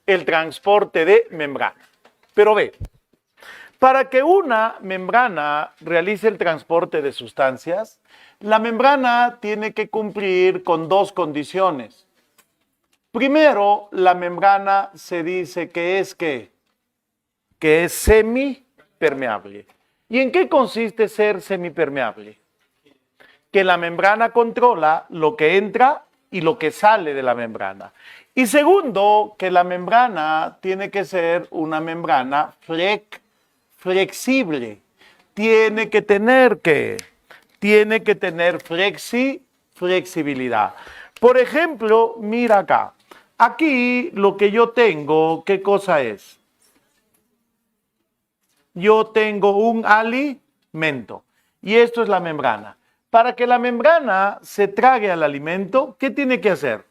el transporte de membrana. Pero ve, para que una membrana realice el transporte de sustancias, la membrana tiene que cumplir con dos condiciones. Primero, la membrana se dice que es ¿qué? Que es semipermeable. ¿Y en qué consiste ser semipermeable? Que la membrana controla lo que entra y lo que sale de la membrana. Y segundo, que la membrana tiene que ser una membrana flexible. Tiene que tener flexibilidad. Por ejemplo, mira acá. Aquí lo que yo tengo, ¿qué cosa es? Yo tengo un alimento y esto es la membrana. Para que la membrana se trague al alimento, ¿qué tiene que hacer?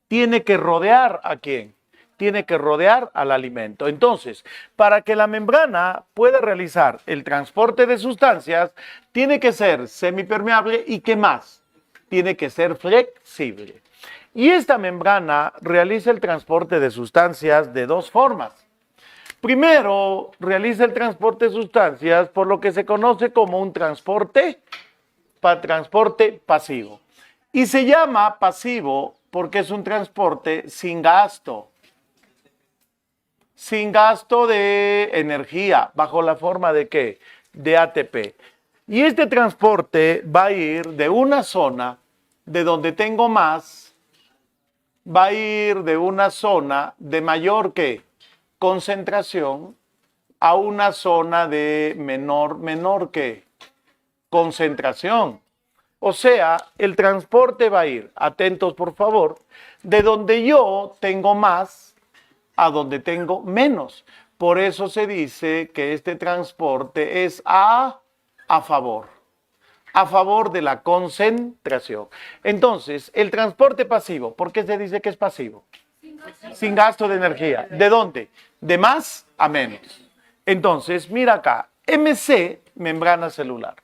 Tiene que rodear ¿a quién? Tiene que rodear al alimento. Entonces, para que la membrana pueda realizar el transporte de sustancias, tiene que ser semipermeable y ¿qué más? Tiene que ser flexible. Y esta membrana realiza el transporte de sustancias de dos formas. Primero, realiza el transporte de sustancias por lo que se conoce como un transporte pasivo. Y se llama pasivo porque es un transporte sin gasto. Sin gasto de energía, bajo la forma de ¿qué? De ATP. Y este transporte va a ir de una zona de donde tengo más, va a ir de una zona de mayor ¿qué? Concentración a una zona de menor ¿qué? Concentración. O sea, el transporte va a ir, atentos por favor, de donde yo tengo más a donde tengo menos. Por eso se dice que este transporte es a favor de la concentración. Entonces, el transporte pasivo, ¿por qué se dice que es pasivo? Sin gasto de energía. ¿De dónde? De más a menos. Entonces, mira acá, MC, membrana celular.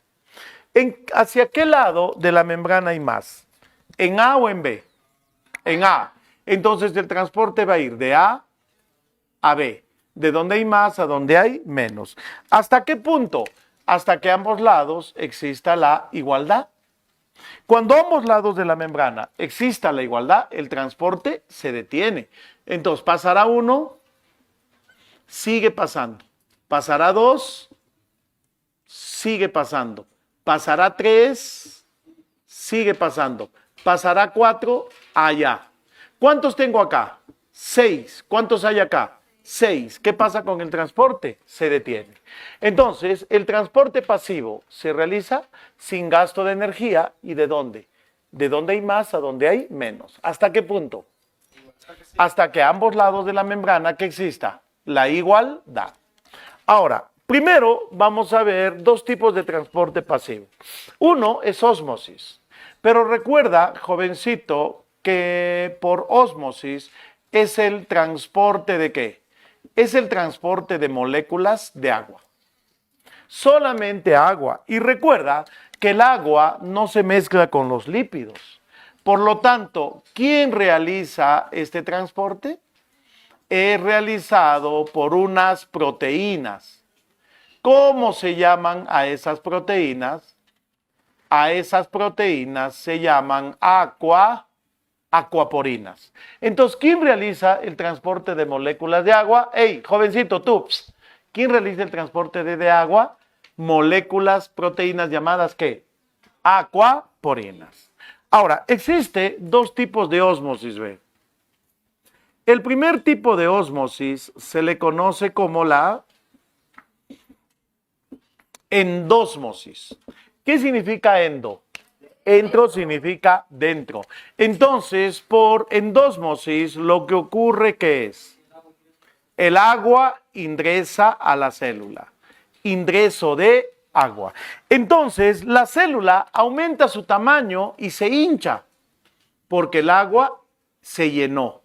¿Hacia qué lado de la membrana hay más? ¿En A o en B? En A. Entonces, el transporte va a ir de A a B. De donde hay más a donde hay menos. ¿Hasta qué punto? Hasta que ambos lados exista la igualdad. Cuando ambos lados de la membrana exista la igualdad, el transporte se detiene. Entonces, pasará uno, sigue pasando. Pasará dos, sigue pasando. Pasará tres, sigue pasando. Pasará cuatro, allá. ¿Cuántos tengo acá? 6. ¿Cuántos hay acá? 6. ¿Qué pasa con el transporte? Se detiene. Entonces, el transporte pasivo se realiza sin gasto de energía. ¿Y de dónde? De dónde hay más a donde hay menos. ¿Hasta qué punto? Hasta que a ambos lados de la membrana que exista la igualdad. Ahora, primero vamos a ver dos tipos de transporte pasivo. Uno es ósmosis. Pero recuerda, jovencito, que por ósmosis es el transporte de ¿qué? Es el transporte de moléculas de agua. Solamente agua. Y recuerda que el agua no se mezcla con los lípidos. Por lo tanto, ¿quién realiza este transporte? Es realizado por unas proteínas. ¿Cómo se llaman a esas proteínas? A esas proteínas se llaman aquaporinas. Entonces, ¿quién realiza el transporte de moléculas de agua? Hey, jovencito, tú, ¿quién realiza el transporte de agua? Moléculas, proteínas llamadas ¿qué? Aquaporinas. Ahora, existe dos tipos de ósmosis, ¿ve? El primer tipo de ósmosis se le conoce como la endósmosis. ¿Qué significa endo? Entro significa dentro. Entonces, por endósmosis, lo que ocurre que es, el agua ingresa a la célula. Ingreso de agua. Entonces, la célula aumenta su tamaño y se hincha, porque el agua se llenó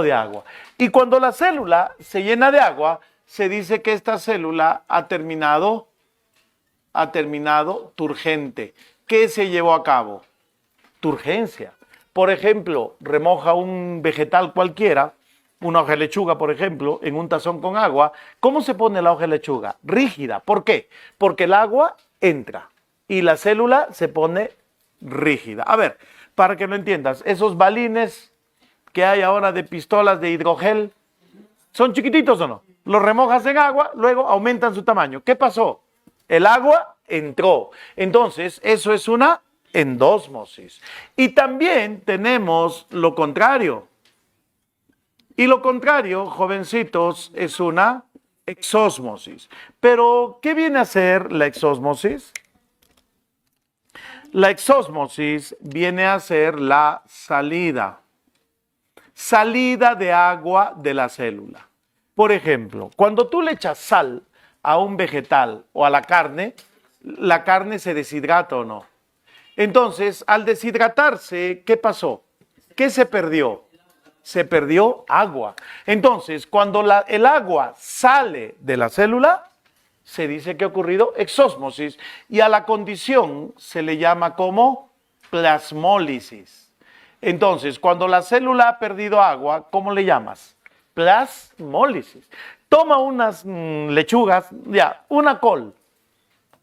de agua. Y cuando la célula se llena de agua, se dice que esta célula ha terminado turgente. ¿Qué se llevó a cabo? Turgencia. Por ejemplo, remoja un vegetal cualquiera, una hoja de lechuga, por ejemplo, en un tazón con agua, ¿cómo se pone la hoja de lechuga? Rígida. ¿Por qué? Porque el agua entra y la célula se pone rígida. A ver, para que lo entiendas, esos balines que hay ahora de pistolas de hidrogel, ¿son chiquititos o no? Los remojas en agua, luego aumentan su tamaño. ¿Qué pasó? El agua entró. Entonces, eso es una endósmosis. Y también tenemos lo contrario. Y lo contrario, jovencitos, es una exósmosis. Pero, ¿qué viene a ser la exósmosis? La exósmosis viene a ser la salida de agua de la célula. Por ejemplo, cuando tú le echas sal a un vegetal o a la carne se deshidrata o no. Entonces, al deshidratarse, ¿qué pasó? ¿Qué se perdió? Se perdió agua. Entonces, cuando el agua sale de la célula, se dice que ha ocurrido exósmosis y a la condición se le llama como plasmólisis. Entonces, cuando la célula ha perdido agua, ¿cómo le llamas? Plasmólisis. Toma unas lechugas, una col,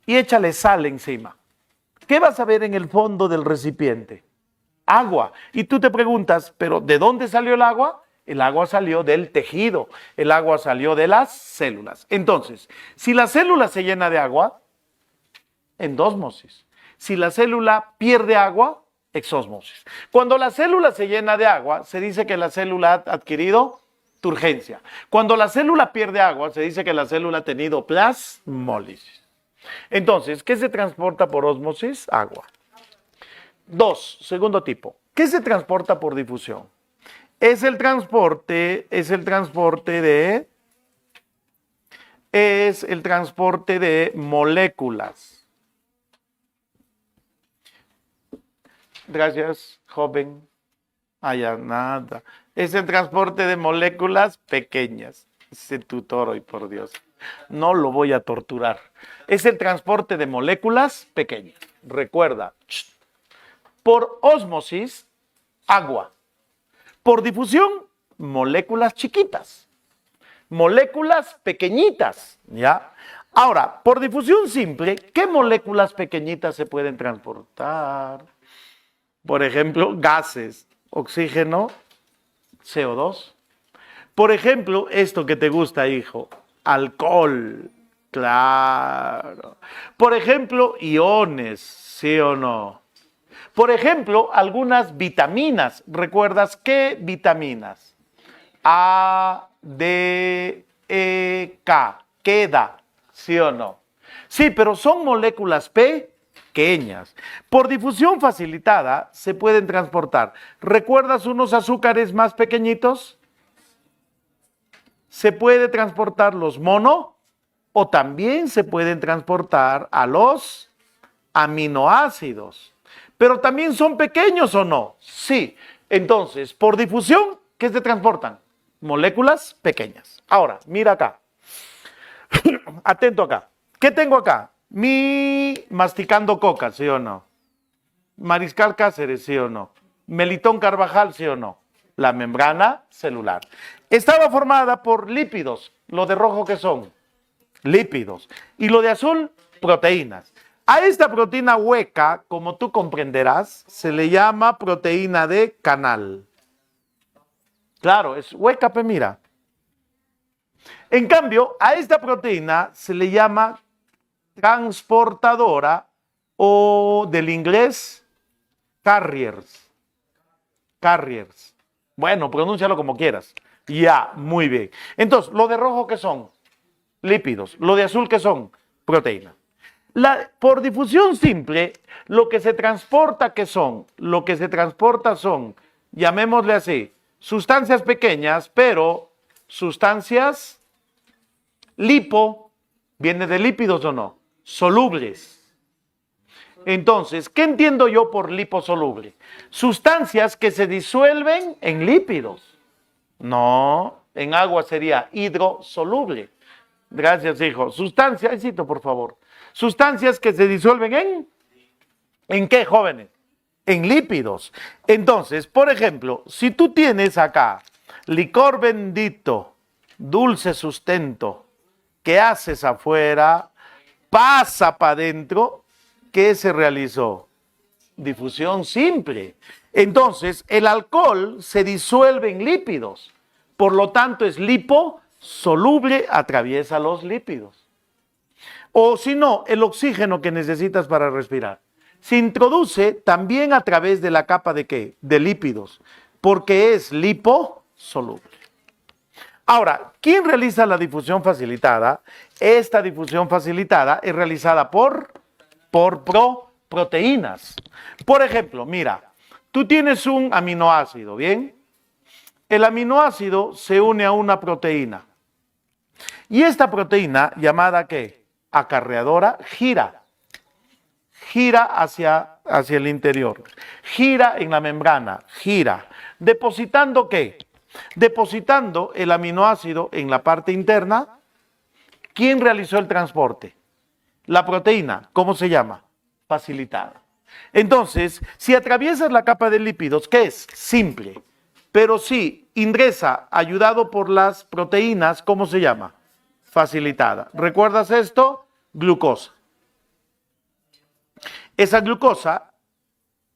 y échale sal encima. ¿Qué vas a ver en el fondo del recipiente? Agua. Y tú te preguntas, ¿pero de dónde salió el agua? El agua salió del tejido, el agua salió de las células. Entonces, si la célula se llena de agua, endósmosis. Si la célula pierde agua, exósmosis. Cuando la célula se llena de agua, se dice que la célula ha adquirido turgencia. Cuando la célula pierde agua, se dice que la célula ha tenido plasmólisis. Entonces, ¿qué se transporta por ósmosis? Agua. 2, segundo tipo. ¿Qué se transporta por difusión? Es el transporte de moléculas. Gracias, joven. Ya nada. Es el transporte de moléculas pequeñas. Ese tutor hoy, por Dios. No lo voy a torturar. Es el transporte de moléculas pequeñas. Recuerda, por ósmosis, agua. Por difusión, moléculas chiquitas. Moléculas pequeñitas, ¿ya? Ahora, por difusión simple, ¿qué moléculas pequeñitas se pueden transportar? Por ejemplo, gases, oxígeno, CO2. Por ejemplo, esto que te gusta, hijo, alcohol, claro. Por ejemplo, iones, ¿sí o no? Por ejemplo, algunas vitaminas. ¿Recuerdas qué vitaminas? A, D, E, K. Queda, ¿sí o no? Sí, pero son moléculas pequeñas. Por difusión facilitada se pueden transportar. ¿Recuerdas unos azúcares más pequeñitos? Se puede transportar los mono o también se pueden transportar a los aminoácidos. Pero también son pequeños o no. Sí. Entonces, por difusión, ¿qué se transportan? Moléculas pequeñas. Ahora, mira acá. Atento acá. ¿Qué tengo acá? Mi masticando coca, ¿sí o no? Mariscal Cáceres, ¿sí o no? Melitón Carvajal, ¿sí o no? La membrana celular. Estaba formada por lípidos. Lo de rojo, ¿qué son? Lípidos. Y lo de azul, proteínas. A esta proteína hueca, como tú comprenderás, se le llama proteína de canal. Claro, es hueca, pues mira. En cambio, a esta proteína se le llama transportadora o del inglés carriers. Carriers. Bueno, pronúncialo como quieras. Ya, muy bien. Entonces, lo de rojo, ¿qué son? Lípidos. Lo de azul, ¿qué son? Proteínas. Por difusión simple, lo que se transporta, ¿qué son? Lo que se transporta son, llamémosle así, sustancias pequeñas, pero sustancias ¿viene de lípidos o no? Solubles. Entonces, ¿qué entiendo yo por liposoluble? Sustancias que se disuelven en lípidos. No, en agua sería hidrosoluble. Gracias, hijo. Sustancias, cito, por favor. Sustancias que se disuelven ¿en qué, jóvenes? En lípidos. Entonces, por ejemplo, si tú tienes acá licor bendito, dulce sustento, ¿qué haces afuera? Pasa para adentro. ¿Qué se realizó? Difusión simple. Entonces, el alcohol se disuelve en lípidos. Por lo tanto, es liposoluble, atraviesa los lípidos. O si no, el oxígeno que necesitas para respirar se introduce también a través de la capa de ¿qué? De lípidos, porque es liposoluble. Ahora, ¿quién realiza la difusión facilitada? Esta difusión facilitada es realizada por proteínas. Por ejemplo, mira, tú tienes un aminoácido, ¿bien? El aminoácido se une a una proteína. Y esta proteína, llamada ¿qué? Acarreadora, gira hacia el interior, gira en la membrana, gira, depositando ¿qué? Depositando el aminoácido en la parte interna. ¿Quién realizó el transporte? La proteína. ¿Cómo se llama? Facilitada. Entonces, si atraviesas la capa de lípidos, ¿qué es? Simple. Pero si ingresa ayudado por las proteínas, ¿cómo se llama? Facilitada. ¿Recuerdas esto? Glucosa. Esa glucosa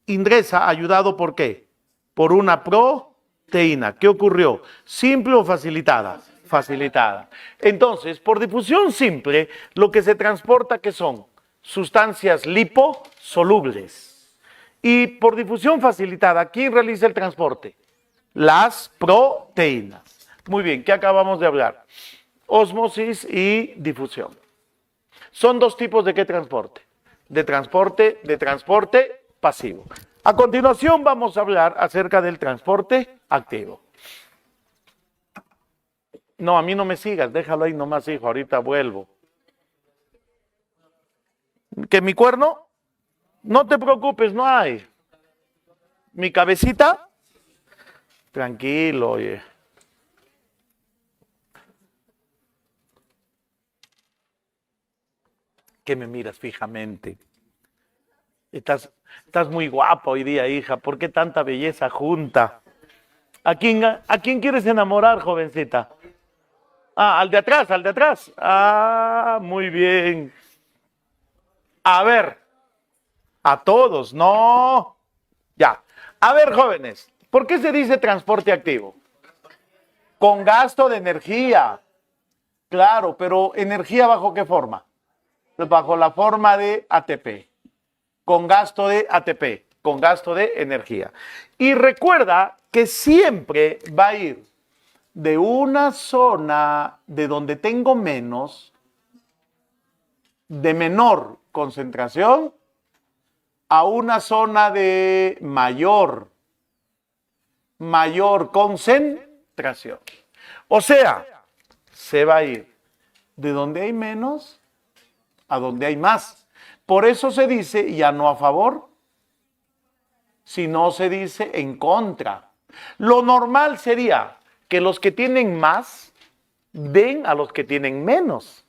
ingresa ayudado ¿por qué? Por una proteína. ¿Qué ocurrió? ¿Simple o facilitada? Facilitada. Entonces, por difusión simple, lo que se transporta, ¿qué son? Sustancias liposolubles. Y por difusión facilitada, ¿quién realiza el transporte? Las proteínas. Muy bien, ¿qué acabamos de hablar? Ósmosis y difusión. Son dos tipos de ¿qué transporte? De transporte pasivo. A continuación vamos a hablar acerca del transporte activo. No, a mí no me sigas, déjalo ahí nomás, hijo, ahorita vuelvo. ¿Que mi cuerno? No te preocupes, no hay. ¿Mi cabecita? Tranquilo, oye. ¿Qué me miras fijamente? Estás muy guapa hoy día, hija. ¿Por qué tanta belleza junta? ¿A quién quieres enamorar, jovencita? Ah, al de atrás, al de atrás. Ah, muy bien. A ver, a todos, no. Ya. A ver, jóvenes, ¿por qué se dice transporte activo? Con gasto de energía. Claro, pero ¿energía bajo qué forma? Bajo la forma de ATP. Con gasto de ATP, con gasto de energía. Y recuerda que siempre va a ir de una zona de donde tengo menos, de menor concentración, a una zona de mayor concentración. O sea, se va a ir de donde hay menos a donde hay más. Por eso se dice ya no a favor, sino se dice en contra. Lo normal sería que los que tienen más den a los que tienen menos.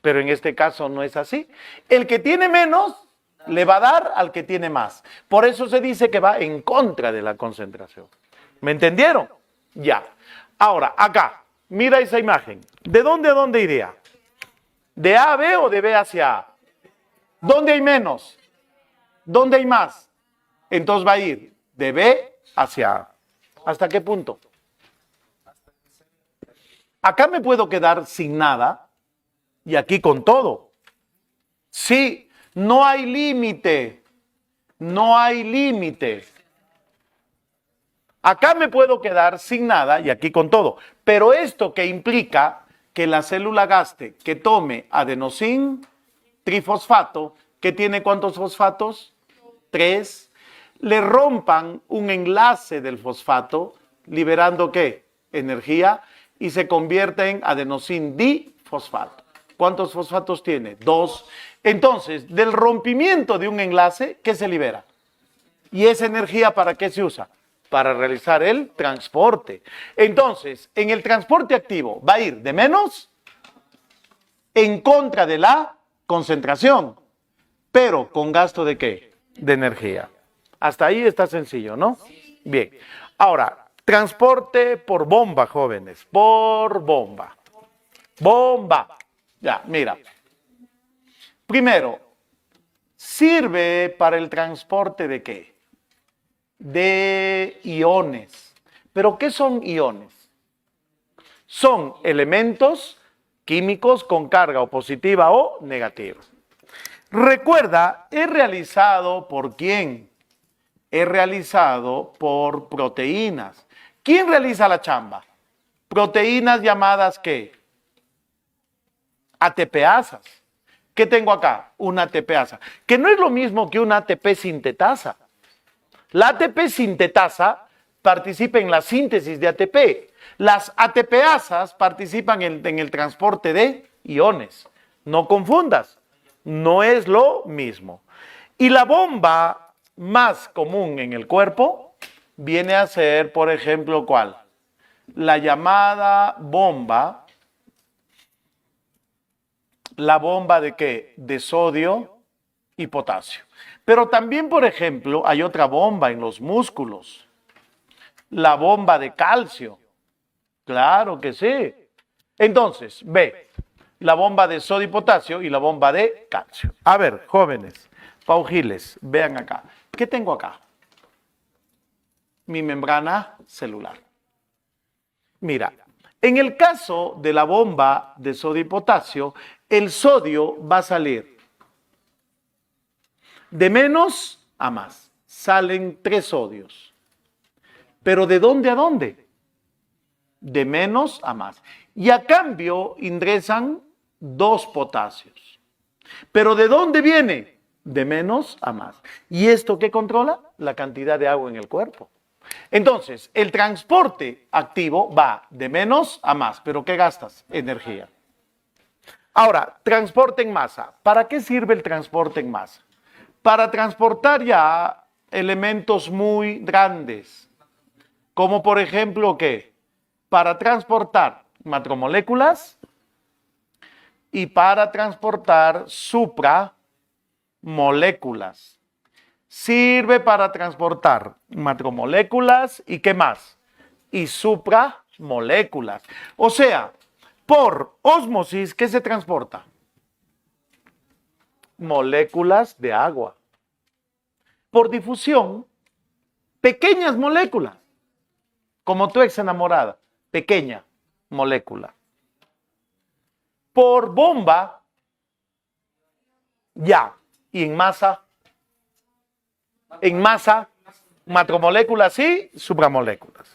Pero en este caso no es así. El que tiene menos le va a dar al que tiene más. Por eso se dice que va en contra de la concentración. ¿Me entendieron? Ya. Ahora, acá, mira esa imagen. ¿De dónde a dónde iría? ¿De A a B o de B hacia A? ¿Dónde hay menos? ¿Dónde hay más? Entonces va a ir de B hacia A. ¿Hasta qué punto? Acá me puedo quedar sin nada y aquí con todo. Sí, no hay límite. No hay límite. Acá me puedo quedar sin nada y aquí con todo. Pero esto que implica que la célula gaste, que tome adenosín trifosfato, que tiene ¿cuántos fosfatos? 3. Le rompan un enlace del fosfato, liberando ¿qué? Energía, y se convierte en adenosín difosfato. ¿Cuántos fosfatos tiene? 2. Entonces, del rompimiento de un enlace, ¿qué se libera? ¿Y esa energía para qué se usa? Para realizar el transporte. Entonces, en el transporte activo va a ir de menos en contra de la concentración, pero con gasto de ¿qué? De energía. Hasta ahí está sencillo, ¿no? Bien. Ahora, Transporte por bomba, jóvenes, por bomba. Bomba. Ya, mira. Primero, sirve para el transporte ¿de qué? De iones. ¿Pero qué son iones? Son elementos químicos con carga o positiva o negativa. Recuerda, es realizado ¿por quién? Es realizado por proteínas. ¿Quién realiza la chamba? Proteínas llamadas ¿qué? ATPasas. ¿Qué tengo acá? Una ATPasa, que no es lo mismo que una ATP sintetasa. La ATP sintetasa participa en la síntesis de ATP. Las ATPasas participan en el transporte de iones. No confundas, no es lo mismo. Y la bomba más común en el cuerpo viene a ser, por ejemplo, ¿cuál? La llamada bomba. ¿La bomba de qué? De sodio y potasio. Pero también, por ejemplo, hay otra bomba en los músculos. La bomba de calcio. Claro que sí. Entonces, ve, la bomba de sodio y potasio y la bomba de calcio. A ver, jóvenes, paujiles, vean acá. ¿Qué tengo acá? Mi membrana celular. Mira, en el caso de la bomba de sodio y potasio, el sodio va a salir de menos a más. Salen 3 sodios. ¿Pero de dónde a dónde? De menos a más. Y a cambio ingresan 2 potasios. ¿Pero de dónde viene? De menos a más. ¿Y esto qué controla? La cantidad de agua en el cuerpo. Entonces, el transporte activo va de menos a más. ¿Pero qué gastas? Energía. Ahora, transporte en masa. ¿Para qué sirve el transporte en masa? Para transportar ya elementos muy grandes. Como por ejemplo, ¿qué? Para transportar macromoléculas y para transportar supramoléculas. Sirve para transportar macromoléculas y ¿qué más? Y supramoléculas. O sea, por ósmosis, ¿qué se transporta? Moléculas de agua. Por difusión, pequeñas moléculas. Como tu ex enamorada, pequeña molécula. Por bomba, ya. Y en masa, macromoléculas y supramoléculas.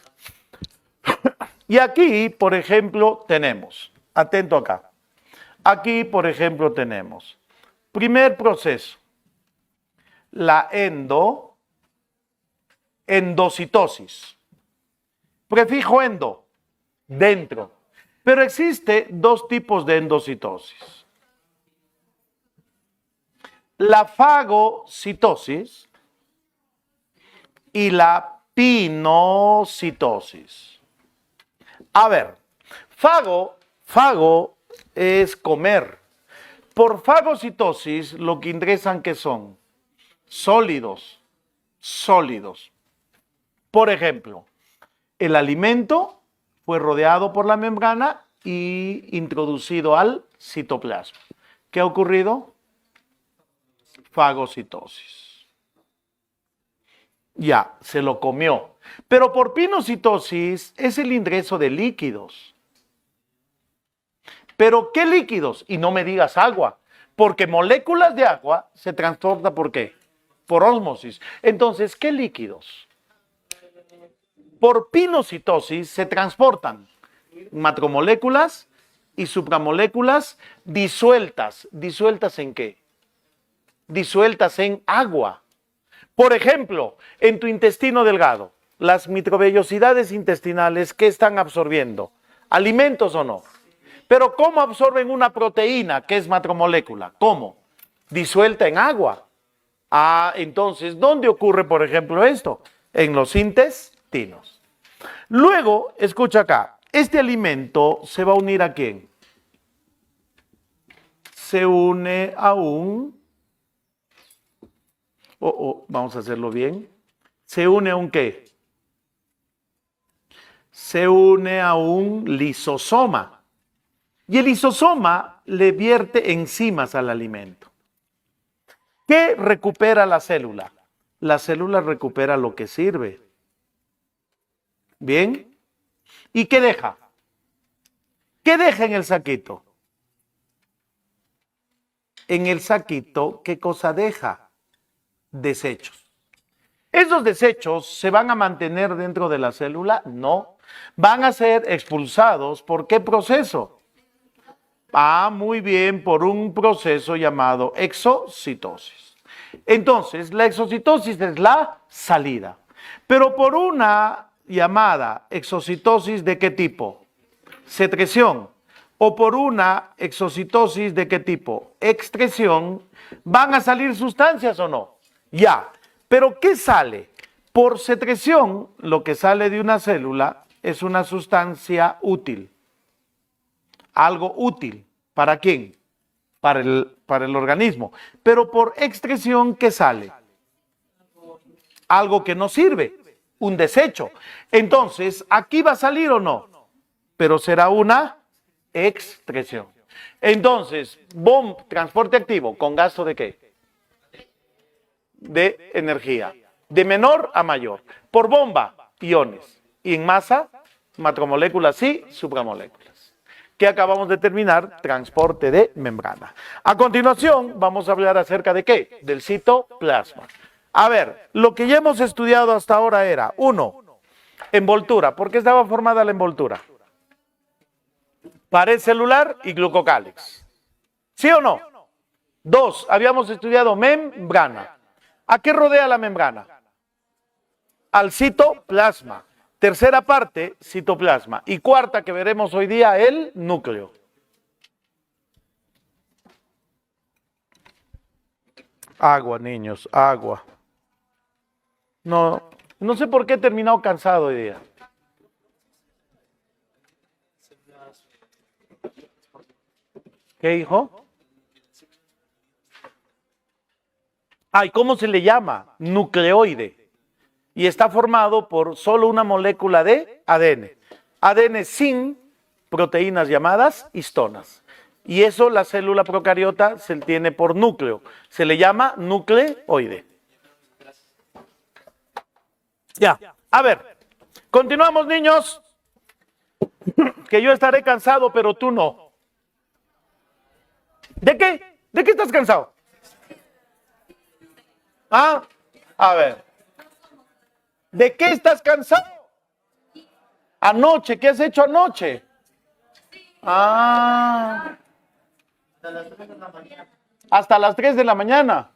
Y aquí, por ejemplo, tenemos, atento acá, aquí, por ejemplo, tenemos, primer proceso, la endocitosis. Prefijo endo, dentro. Pero existe 2 tipos de endocitosis. La fagocitosis y la pinocitosis. A ver, fago es comer. Por fagocitosis lo que ingresan que son sólidos. Por ejemplo, el alimento fue rodeado por la membrana y introducido al citoplasma. ¿Qué ha ocurrido? Fagocitosis. Ya, se lo comió. Pero por pinocitosis es el ingreso de líquidos. ¿Pero qué líquidos? Y no me digas agua, porque moléculas de agua se transportan ¿por qué? Por ósmosis. Entonces, ¿qué líquidos? Por pinocitosis se transportan macromoléculas y supramoléculas disueltas. ¿Disueltas en qué? Disueltas en agua. Por ejemplo, en tu intestino delgado, las microvellosidades intestinales, ¿qué están absorbiendo? ¿Alimentos o no? Pero ¿cómo absorben una proteína que es macromolécula? ¿Cómo? Disuelta en agua. Ah, entonces, ¿dónde ocurre, por ejemplo, esto? En los intestinos. Luego, escucha acá, este alimento se va a unir ¿a quién? Se une a un... vamos a hacerlo bien. ¿Se une a un qué? se une a un lisosoma. Y el lisosoma le vierte enzimas al alimento. ¿Qué recupera la célula? La célula recupera lo que sirve. ¿Bien? ¿Y qué deja? ¿Qué deja en el saquito? En el saquito, ¿qué cosa deja? Desechos. ¿Esos desechos se van a mantener dentro de la célula? No. Van a ser expulsados. ¿Por qué proceso? Muy bien, por un proceso llamado exocitosis. Entonces, la exocitosis es la salida. Pero por una llamada exocitosis, ¿de qué tipo? Secreción. O por una exocitosis, ¿de qué tipo? Excreción. ¿Van a salir sustancias o no? Ya. ¿Pero qué sale? Por secreción, lo que sale de una célula es una sustancia útil. Algo útil. ¿Para quién? Para el organismo. Pero por excreción, ¿qué sale? Algo que no sirve. Un desecho. Entonces, ¿aquí va a salir o no? Pero será una excreción. Entonces, transporte activo, ¿con gasto de qué? De energía. De menor a mayor. Por bomba, iones. Y en masa, macromoléculas y supramoléculas. Que acabamos de terminar, transporte de membrana. A continuación, vamos a hablar acerca de qué? Del citoplasma. A ver, lo que ya hemos estudiado hasta ahora era, 1, envoltura. ¿Por qué estaba formada la envoltura? Pared celular y glucocálix. ¿Sí o no? 2, habíamos estudiado membrana. ¿A qué rodea la membrana? Al citoplasma. Tercera parte, citoplasma. Y cuarta que veremos hoy día, el núcleo. Agua, niños, agua. No sé por qué he terminado cansado hoy día. ¿Qué, hijo? ¿Y cómo se le llama? Nucleoide. Y está formado por solo una molécula de ADN. ADN sin proteínas llamadas histonas. Y eso la célula procariota se tiene por núcleo. Se le llama nucleoide. Ya, a ver. Continuamos, niños. Que yo estaré cansado, pero tú no. ¿De qué? ¿De qué estás cansado? A ver. ¿De qué estás cansado? Anoche, ¿qué has hecho anoche? Hasta las 3 de la mañana.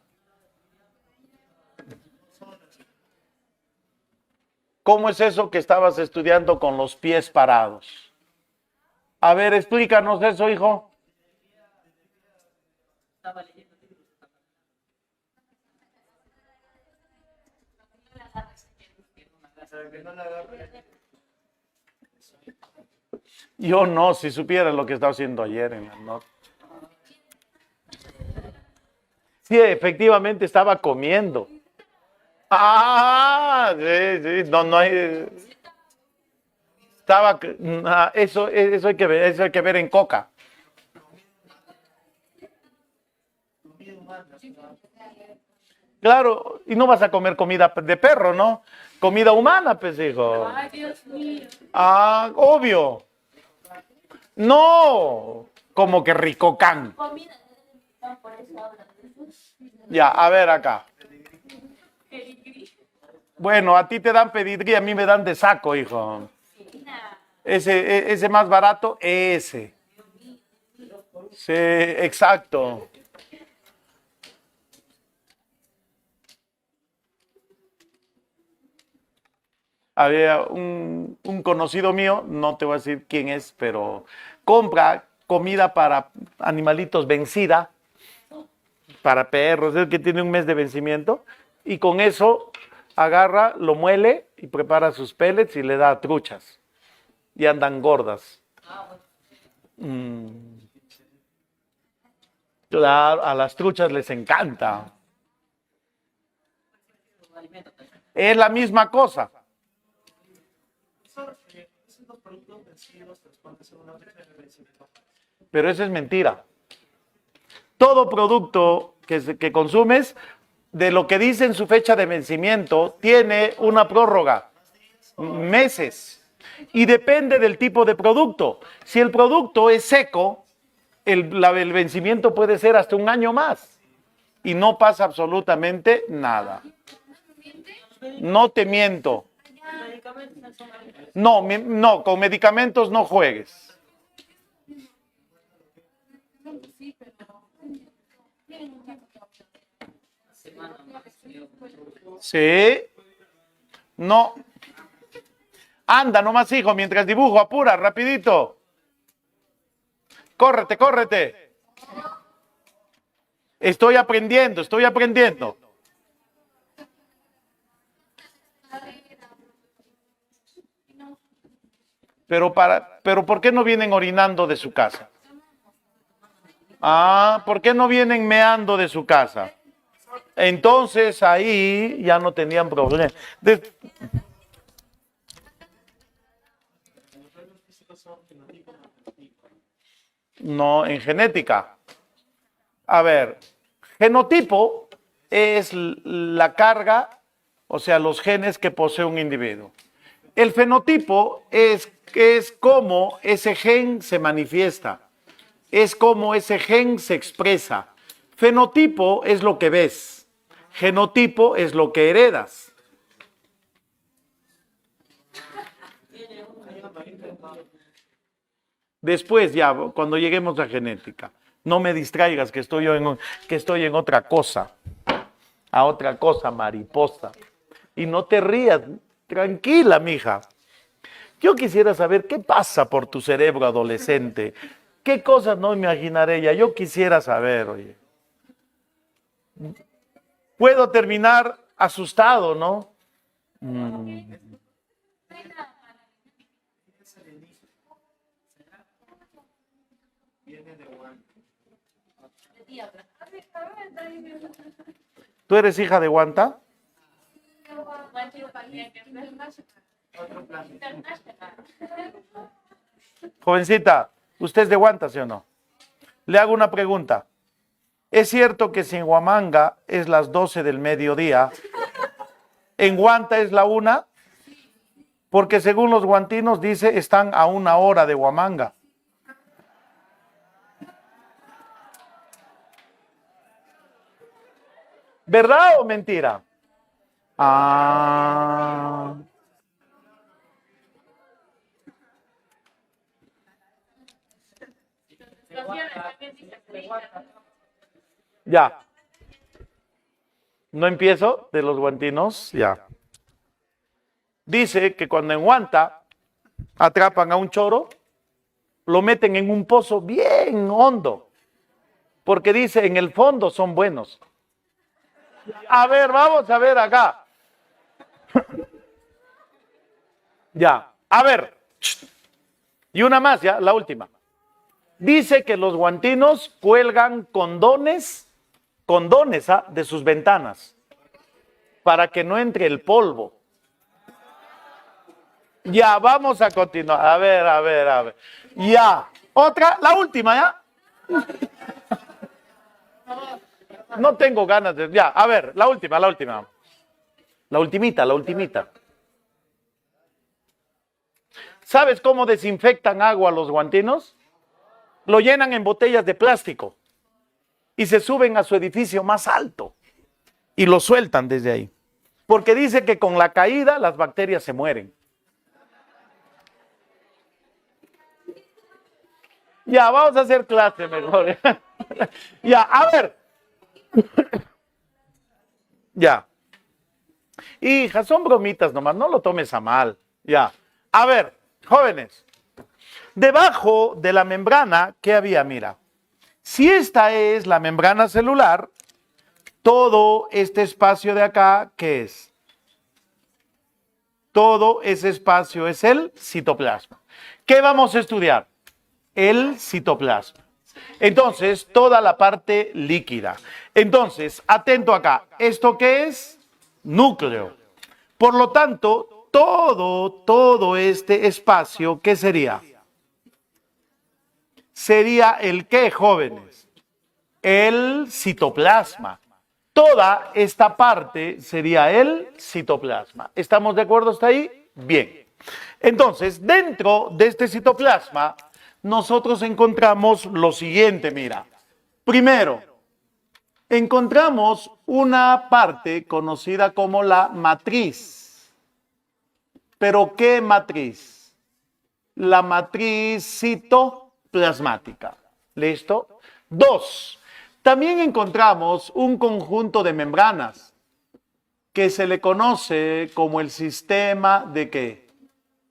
¿Cómo es eso que estabas estudiando con los pies parados? A ver, explícanos eso, hijo. Yo no, si supiera lo que estaba haciendo ayer en la noche. Sí, efectivamente estaba comiendo. Sí, no hay. Estaba, eso hay que ver, eso hay que ver en Coca. Claro, y no vas a comer comida de perro, ¿no? Comida humana, pues, hijo. Ay, Dios mío. Obvio. No, como que ricocán. Ya, a ver acá. Bueno, a ti te dan pedigrí, a mí me dan de saco, hijo. Ese más barato, ese. Sí, exacto. Había un conocido mío, no te voy a decir quién es, pero compra comida para animalitos vencida, para perros, es que tiene un mes de vencimiento, y con eso agarra, lo muele y prepara sus pellets y le da truchas. Y andan gordas. Claro, a las truchas les encanta. Es la misma cosa. Pero eso es mentira. Todo producto que consumes, de lo que dice en su fecha de vencimiento, tiene una prórroga, meses, y depende del tipo de producto. Si el producto es seco, el vencimiento puede ser hasta un año más y no pasa absolutamente nada. No te miento. No, con medicamentos no juegues. Sí. No. Anda nomás, hijo, mientras dibujo, apura, rapidito. Córrete, córrete. Estoy aprendiendo, estoy aprendiendo. Pero ¿por qué no vienen orinando de su casa? Ah, ¿por qué no vienen meando de su casa? Entonces ahí ya no tenían problema. No, en genética. A ver, genotipo es la carga, o sea, los genes que posee un individuo. El fenotipo es cómo ese gen se manifiesta, es cómo ese gen se expresa. Fenotipo es lo que ves, genotipo es lo que heredas. Después ya, cuando lleguemos a genética, no me distraigas que estoy en otra cosa, mariposa. Y no te rías, tranquila, mija. Yo quisiera saber qué pasa por tu cerebro adolescente. ¿Qué cosas no imaginaré ella? Yo quisiera saber, oye. Puedo terminar asustado, ¿no? ¿Tú eres hija de Guanta? Jovencita, ¿usted es de Guanta, sí o no? Le hago una pregunta. ¿Es cierto que si en Huamanga es las 12 del mediodía, en Guanta es la 1? Porque según los guantinos dice están a 1 hora de Huamanga. ¿Verdad o mentira? Ah. Ya. ¿No empiezo de los guantinos? Ya. Dice que cuando en Guanta atrapan a un choro, lo meten en un pozo bien hondo, porque dice en el fondo son buenos. A ver, vamos a ver acá. Ya, a ver. Y una más, ya, la última. Dice que los guantinos cuelgan condones de sus ventanas para que no entre el polvo. Ya, vamos a continuar. A ver. Ya. Otra, la última, ¿ya? No tengo ganas de... Ya, a ver, la última. La ultimita. ¿Sabes cómo desinfectan agua los guantinos? Lo llenan en botellas de plástico y se suben a su edificio más alto y lo sueltan desde ahí. Porque dice que con la caída las bacterias se mueren. Ya, vamos a hacer clase mejor. Ya, a ver. Ya. Hija, son bromitas nomás, no lo tomes a mal. Ya. A ver, jóvenes. Debajo de la membrana, ¿qué había? Mira. Si esta es la membrana celular, todo este espacio de acá, ¿qué es? Todo ese espacio es el citoplasma. ¿Qué vamos a estudiar? El citoplasma. Entonces, toda la parte líquida. Entonces, atento acá. ¿Esto qué es? Núcleo. Por lo tanto, todo este espacio, ¿qué sería? Sería el ¿qué, jóvenes? El citoplasma. Toda esta parte sería el citoplasma. ¿Estamos de acuerdo hasta ahí? Bien. Entonces, dentro de este citoplasma, nosotros encontramos lo siguiente, mira. Primero, encontramos una parte conocida como la matriz. ¿Pero qué matriz? La matriz citoplasmática. ¿Listo? Dos, también encontramos un conjunto de membranas que se le conoce como el sistema de ¿qué?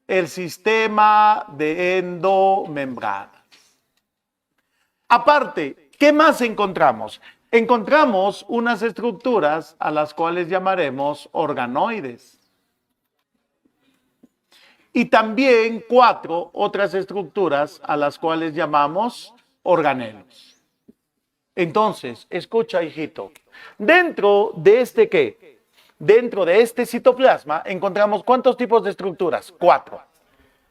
El sistema de endomembranas. Aparte, ¿qué más encontramos? Encontramos unas estructuras a las cuales llamaremos organoides. Y también 4 otras estructuras a las cuales llamamos organelos. Entonces, escucha, hijito. Dentro de este ¿qué? Dentro de este citoplasma encontramos ¿cuántos tipos de estructuras? 4.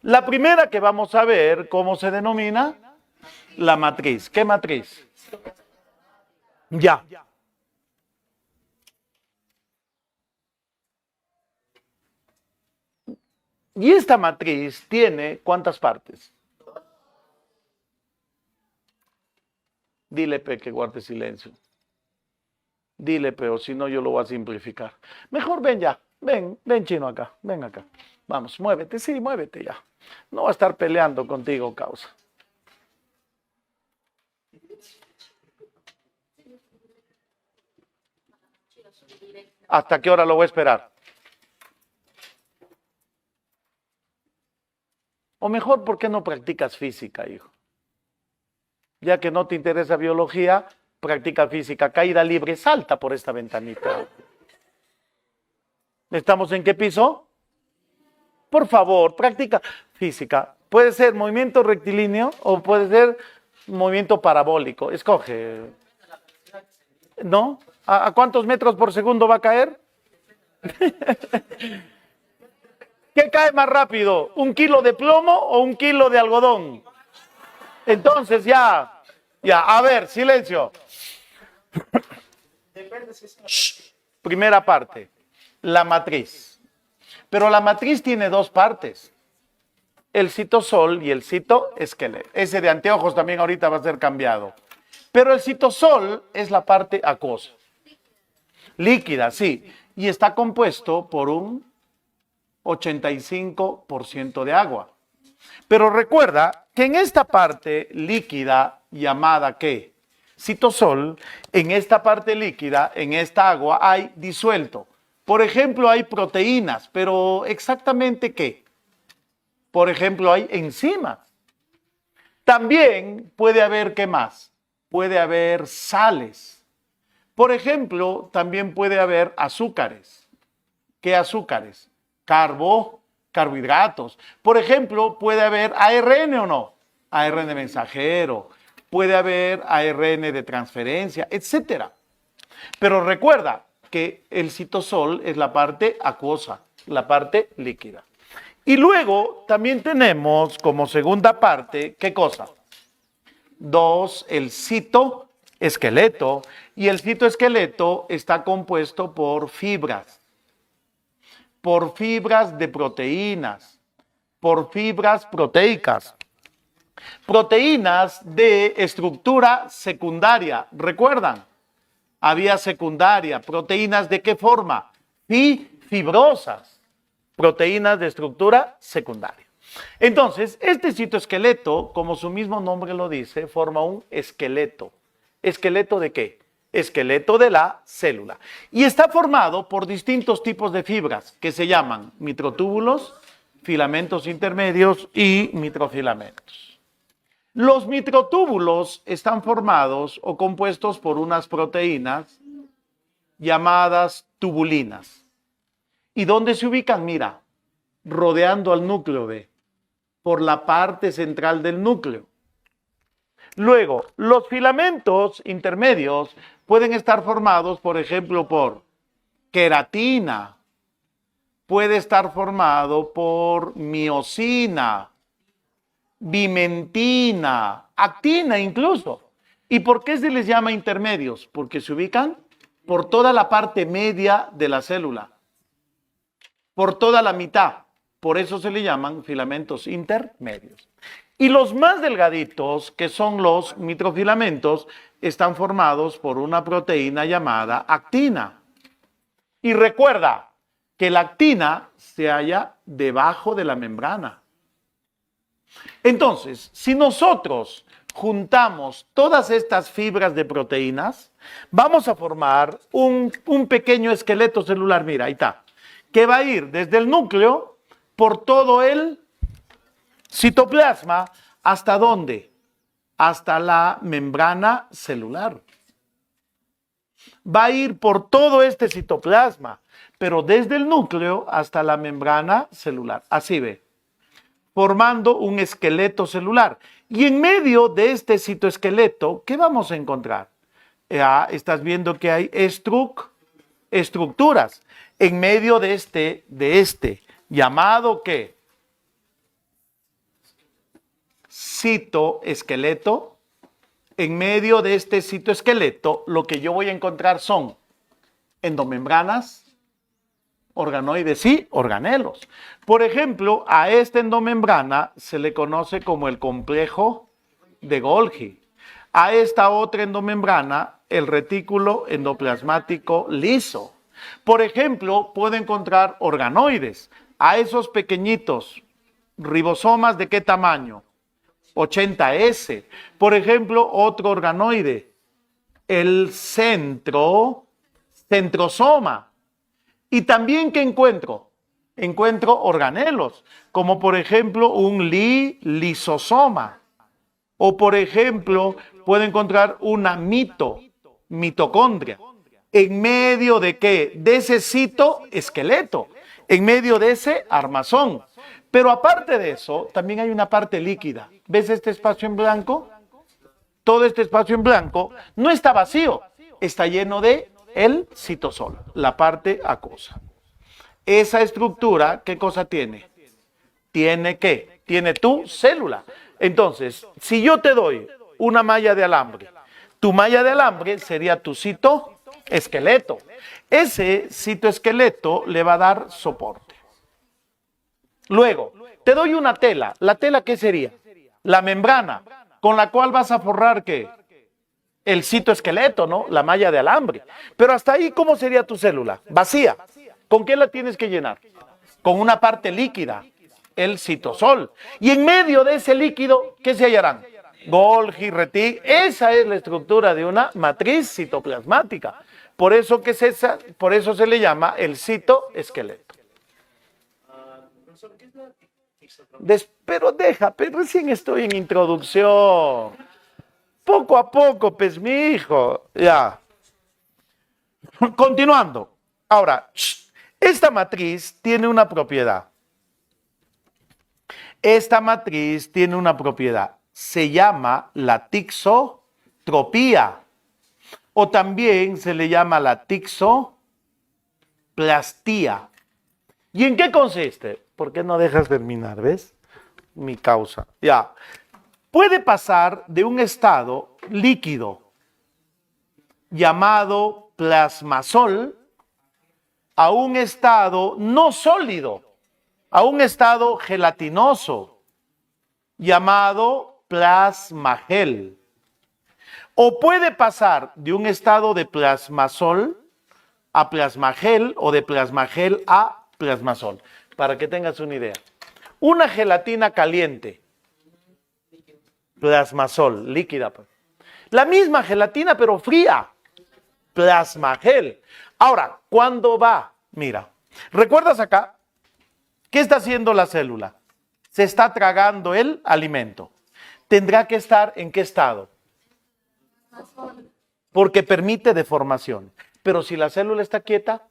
La primera que vamos a ver, ¿cómo se denomina? La matriz. ¿Qué matriz? Ya. Y esta matriz tiene ¿cuántas partes? Dile, Pe, que guarde silencio. Dile, Pe, o si no yo lo voy a simplificar. Mejor ven ya. Ven chino acá. Ven acá. Vamos, muévete. Sí, muévete ya. No va a estar peleando contigo, causa. ¿Hasta qué hora lo voy a esperar? O mejor, ¿por qué no practicas física, hijo? Ya que no te interesa biología, practica física. Caída libre, salta por esta ventanita. ¿Estamos en qué piso? Por favor, practica física. Puede ser movimiento rectilíneo o puede ser movimiento parabólico. Escoge. ¿No? ¿A cuántos metros por segundo va a caer? ¿Qué cae más rápido? ¿Un kilo de plomo o un kilo de algodón? Entonces ya, a ver, silencio. Shh. Primera parte, la matriz. Pero la matriz tiene 2 partes. El citosol y el citoesqueleto. Ese de anteojos también ahorita va a ser cambiado. Pero el citosol es la parte acuosa. Líquida, sí. Y está compuesto por un 85% de agua. Pero recuerda que en esta parte líquida llamada ¿qué? Citosol, en esta parte líquida, en esta agua hay disuelto. Por ejemplo, hay proteínas, pero ¿exactamente qué? Por ejemplo, hay enzimas. También puede haber, ¿qué más? Puede haber sales. Por ejemplo, también puede haber azúcares. ¿Qué azúcares? Carbohidratos. Por ejemplo, puede haber ARN o no. ARN mensajero. Puede haber ARN de transferencia, etcétera. Pero recuerda que el citosol es la parte acuosa, la parte líquida. Y luego también tenemos como segunda parte, ¿qué cosa? 2, el citoesqueleto. Y el citoesqueleto está compuesto por fibras de proteínas, por fibras proteicas, proteínas de estructura secundaria. ¿Recuerdan? Había secundaria. ¿Proteínas de qué forma? Fibrosas. Proteínas de estructura secundaria. Entonces, este citoesqueleto, como su mismo nombre lo dice, forma un esqueleto. ¿Esqueleto de qué? Esqueleto de la célula. Y está formado por distintos tipos de fibras que se llaman mitrotúbulos, filamentos intermedios y mitrofilamentos. Los mitrotúbulos están formados o compuestos por unas proteínas llamadas tubulinas. ¿Y dónde se ubican? Mira, rodeando al núcleo, ve, por la parte central del núcleo. Luego, los filamentos intermedios pueden estar formados, por ejemplo, por queratina, puede estar formado por miosina, bimentina, actina incluso. ¿Y por qué se les llama intermedios? Porque se ubican por toda la parte media de la célula, por toda la mitad. Por eso se le llaman filamentos intermedios. Y los más delgaditos, que son los microfilamentos, están formados por una proteína llamada actina. Y recuerda que la actina se halla debajo de la membrana. Entonces, si nosotros juntamos todas estas fibras de proteínas, vamos a formar un pequeño esqueleto celular, mira, ahí está, que va a ir desde el núcleo por todo el citoplasma, ¿hasta dónde? Hasta la membrana celular. Va a ir por todo este citoplasma, pero desde el núcleo hasta la membrana celular. Así ve, formando un esqueleto celular. Y en medio de este citoesqueleto, ¿qué vamos a encontrar? Estás viendo que hay estructuras. En medio de este, llamado ¿qué? Citoesqueleto. En medio de este citoesqueleto, lo que yo voy a encontrar son endomembranas, organoides y organelos. Por ejemplo, a esta endomembrana se le conoce como el complejo de Golgi. A esta otra endomembrana, el retículo endoplasmático liso. Por ejemplo, puedo encontrar organoides. A esos pequeñitos, ribosomas, ¿de qué tamaño? 80S. Por ejemplo, otro organoide, el centrosoma. Y también, ¿qué encuentro? Encuentro organelos, como por ejemplo un lisosoma. O por ejemplo, puedo encontrar una mitocondria. ¿En medio de qué? De ese citoesqueleto, en medio de ese armazón. Pero aparte de eso, también hay una parte líquida. ¿Ves este espacio en blanco? Todo este espacio en blanco no está vacío, está lleno de el citosol, la parte acuosa. Esa estructura, ¿qué cosa tiene? ¿Tiene qué? Tiene tu célula. Entonces, si yo te doy una malla de alambre, tu malla de alambre sería tu citoesqueleto. Ese citoesqueleto le va a dar soporte. Luego, te doy una tela. ¿La tela qué sería? La membrana, con la cual vas a forrar ¿qué? El citoesqueleto, ¿no? La malla de alambre. Pero hasta ahí, ¿cómo sería tu célula? Vacía. ¿Con qué la tienes que llenar? Con una parte líquida, el citosol. Y en medio de ese líquido, ¿qué se hallarán? Golgi, retículo. Esa es la estructura de una matriz citoplasmática. Por eso se le llama el citoesqueleto. Pero recién estoy en introducción. Poco a poco, pues, mi hijo. Ya. Continuando. Ahora, esta matriz tiene una propiedad. Esta matriz tiene una propiedad. Se llama la tixotropía. O también se le llama la tixoplastía. ¿Y en qué consiste? ¿Por qué no dejas terminar? ¿Ves? Mi causa. Ya. Puede pasar de un estado líquido llamado plasmasol a un estado no sólido, a un estado gelatinoso llamado plasmagel. O puede pasar de un estado de plasmasol a plasmagel o de plasmagel a plasmasol, para que tengas una idea. Una gelatina caliente, plasmasol, líquida. La misma gelatina, pero fría, plasmagel. Ahora, ¿cuándo va? Mira, ¿recuerdas acá? ¿Qué está haciendo la célula? Se está tragando el alimento. ¿Tendrá que estar en qué estado? Porque permite deformación. Pero si la célula está quieta,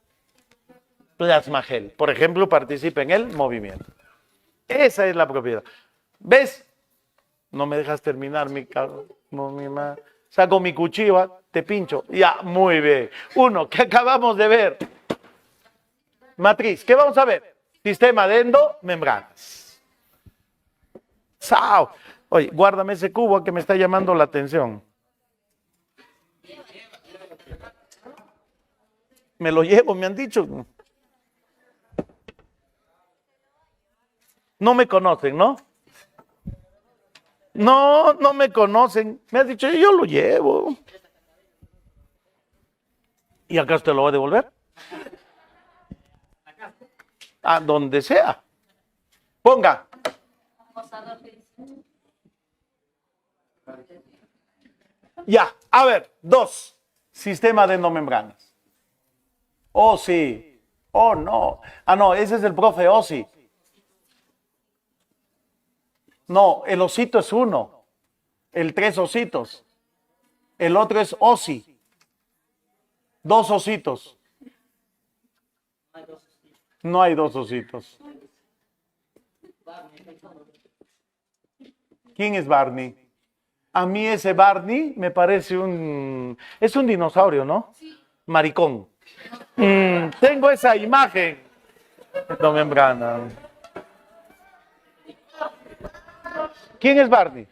plasmagel, por ejemplo, participa en el movimiento. Esa es la propiedad. ¿Ves? No me dejas terminar, saco mi cuchillo, te pincho. Ya, muy bien. Uno, que acabamos de ver. Matriz. ¿Qué vamos a ver? Sistema de endomembranas. ¡Sao! Oye, guárdame ese cubo que me está llamando la atención. Me lo llevo, me han dicho. No me conocen, ¿no? No, no me conocen. Me has dicho, yo lo llevo. ¿Y acá usted lo va a devolver? A donde sea. Ponga. Ya, a ver, 2. Sistema de endomembranas. Oh, sí. Oh, no. Ah, no, ese es el profe Osi. No, el osito es 1. El 3 ositos. El otro es Osi. 2 ositos. No hay 2 ositos. ¿Quién es Barney? A mí ese Barney me parece es un dinosaurio, ¿no? Maricón. Tengo esa imagen. No, membrana. ¿Quién es Barney?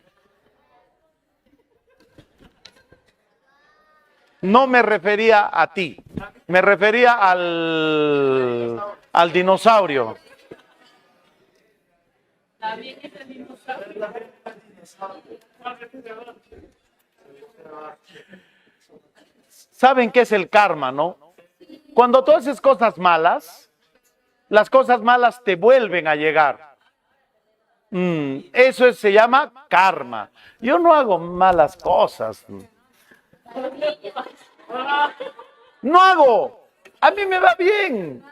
No me refería a ti. Me refería al dinosaurio. También es el dinosaurio. ¿Saben qué es el karma, no? Cuando tú haces cosas malas, las cosas malas te vuelven a llegar. Eso se llama karma. Yo no hago malas cosas. No hago. A mí me va bien.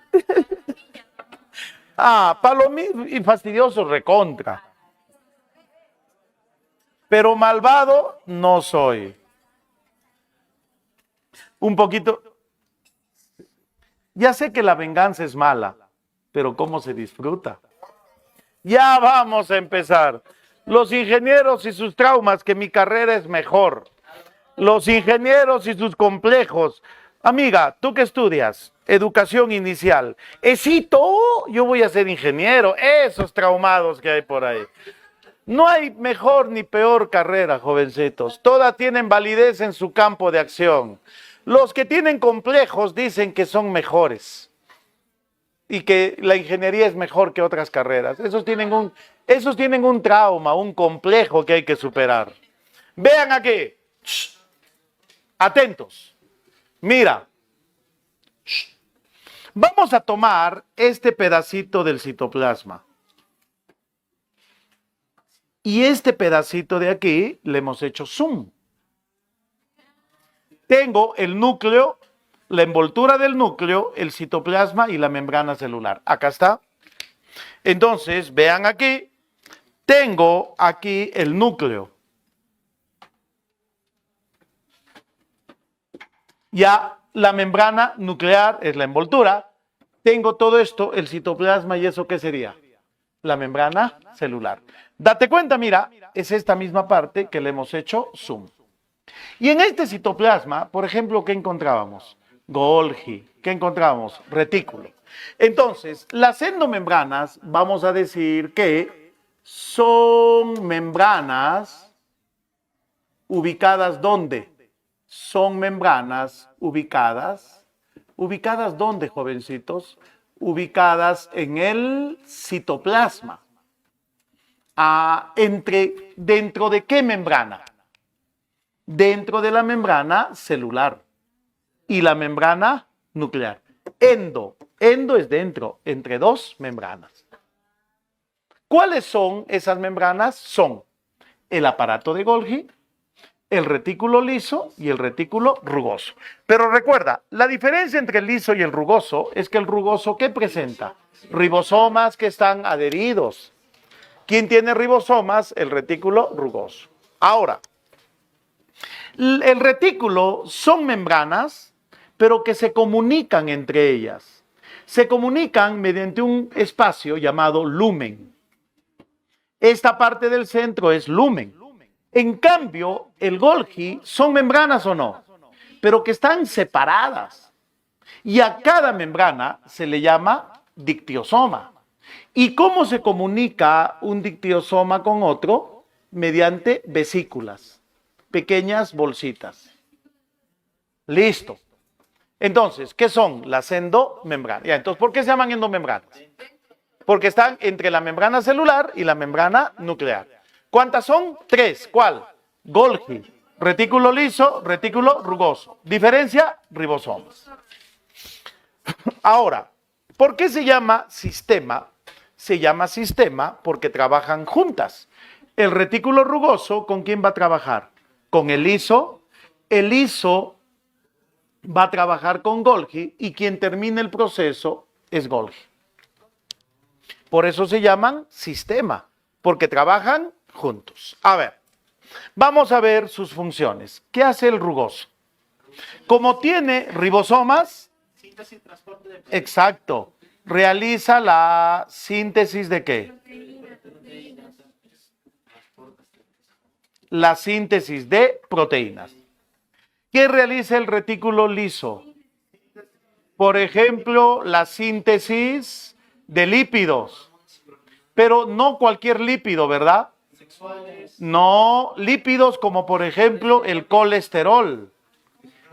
Palomín y fastidioso recontra. Pero malvado no soy. Un poquito. Ya sé que la venganza es mala, pero ¿cómo se disfruta? Ya vamos a empezar. Los ingenieros y sus traumas, que mi carrera es mejor. Los ingenieros y sus complejos. Amiga, ¿tú qué estudias? Educación inicial. Esito, yo voy a ser ingeniero. Esos traumados que hay por ahí. No hay mejor ni peor carrera, jovencitos. Todas tienen validez en su campo de acción. Los que tienen complejos dicen que son mejores y que la ingeniería es mejor que otras carreras. Esos tienen un trauma, un complejo que hay que superar. Vean aquí. Shh. Atentos. Mira. Shh. Vamos a tomar este pedacito del citoplasma. Y este pedacito de aquí le hemos hecho zoom. Tengo el núcleo, la envoltura del núcleo, el citoplasma y la membrana celular. Acá está. Entonces, vean aquí, tengo aquí el núcleo. Ya la membrana nuclear es la envoltura. Tengo todo esto, el citoplasma, ¿y eso qué sería? La membrana celular. Date cuenta, mira, es esta misma parte que le hemos hecho zoom. Y en este citoplasma, por ejemplo, ¿qué encontrábamos? Golgi. ¿Qué encontrábamos? Retículo. Entonces, las endomembranas, vamos a decir que son membranas ubicadas ¿dónde? Son membranas ubicadas. ¿Ubicadas dónde, jovencitos? Ubicadas en el citoplasma. ¿Dentro de qué membrana? Dentro de la membrana celular y la membrana nuclear. Endo es dentro, entre dos membranas. ¿Cuáles son esas membranas? Son el aparato de Golgi, el retículo liso y el retículo rugoso. Pero recuerda, la diferencia entre el liso y el rugoso es que el rugoso, ¿qué presenta? Ribosomas que están adheridos. ¿Quién tiene ribosomas? El retículo rugoso. Ahora, el retículo son membranas, pero que se comunican entre ellas. Se comunican mediante un espacio llamado lumen. Esta parte del centro es lumen. En cambio, el Golgi son membranas o no, pero que están separadas. Y a cada membrana se le llama dictiosoma. ¿Y cómo se comunica un dictiosoma con otro? Mediante vesículas, pequeñas bolsitas. Listo. Entonces, ¿qué son las endomembranas? Ya, entonces, ¿por qué se llaman endomembranas? Porque están entre la membrana celular y la membrana nuclear. ¿Cuántas son? 3. ¿Cuál? Golgi, retículo liso, retículo rugoso. Diferencia, ribosomas. Ahora, ¿por qué se llama sistema? Se llama sistema porque trabajan juntas. El retículo rugoso, ¿con quién va a trabajar? Con el liso. El liso va a trabajar con Golgi y quien termina el proceso es Golgi. Por eso se llaman sistema, porque trabajan juntos. A ver, vamos a ver sus funciones. ¿Qué hace el rugoso? Como tiene ribosomas, síntesis, transporte de... Exacto. Realiza la síntesis de ¿qué? La síntesis de proteínas. ¿Qué realiza el retículo liso? Por ejemplo, la síntesis de lípidos. Pero no cualquier lípido, ¿verdad? No, lípidos como por ejemplo el colesterol.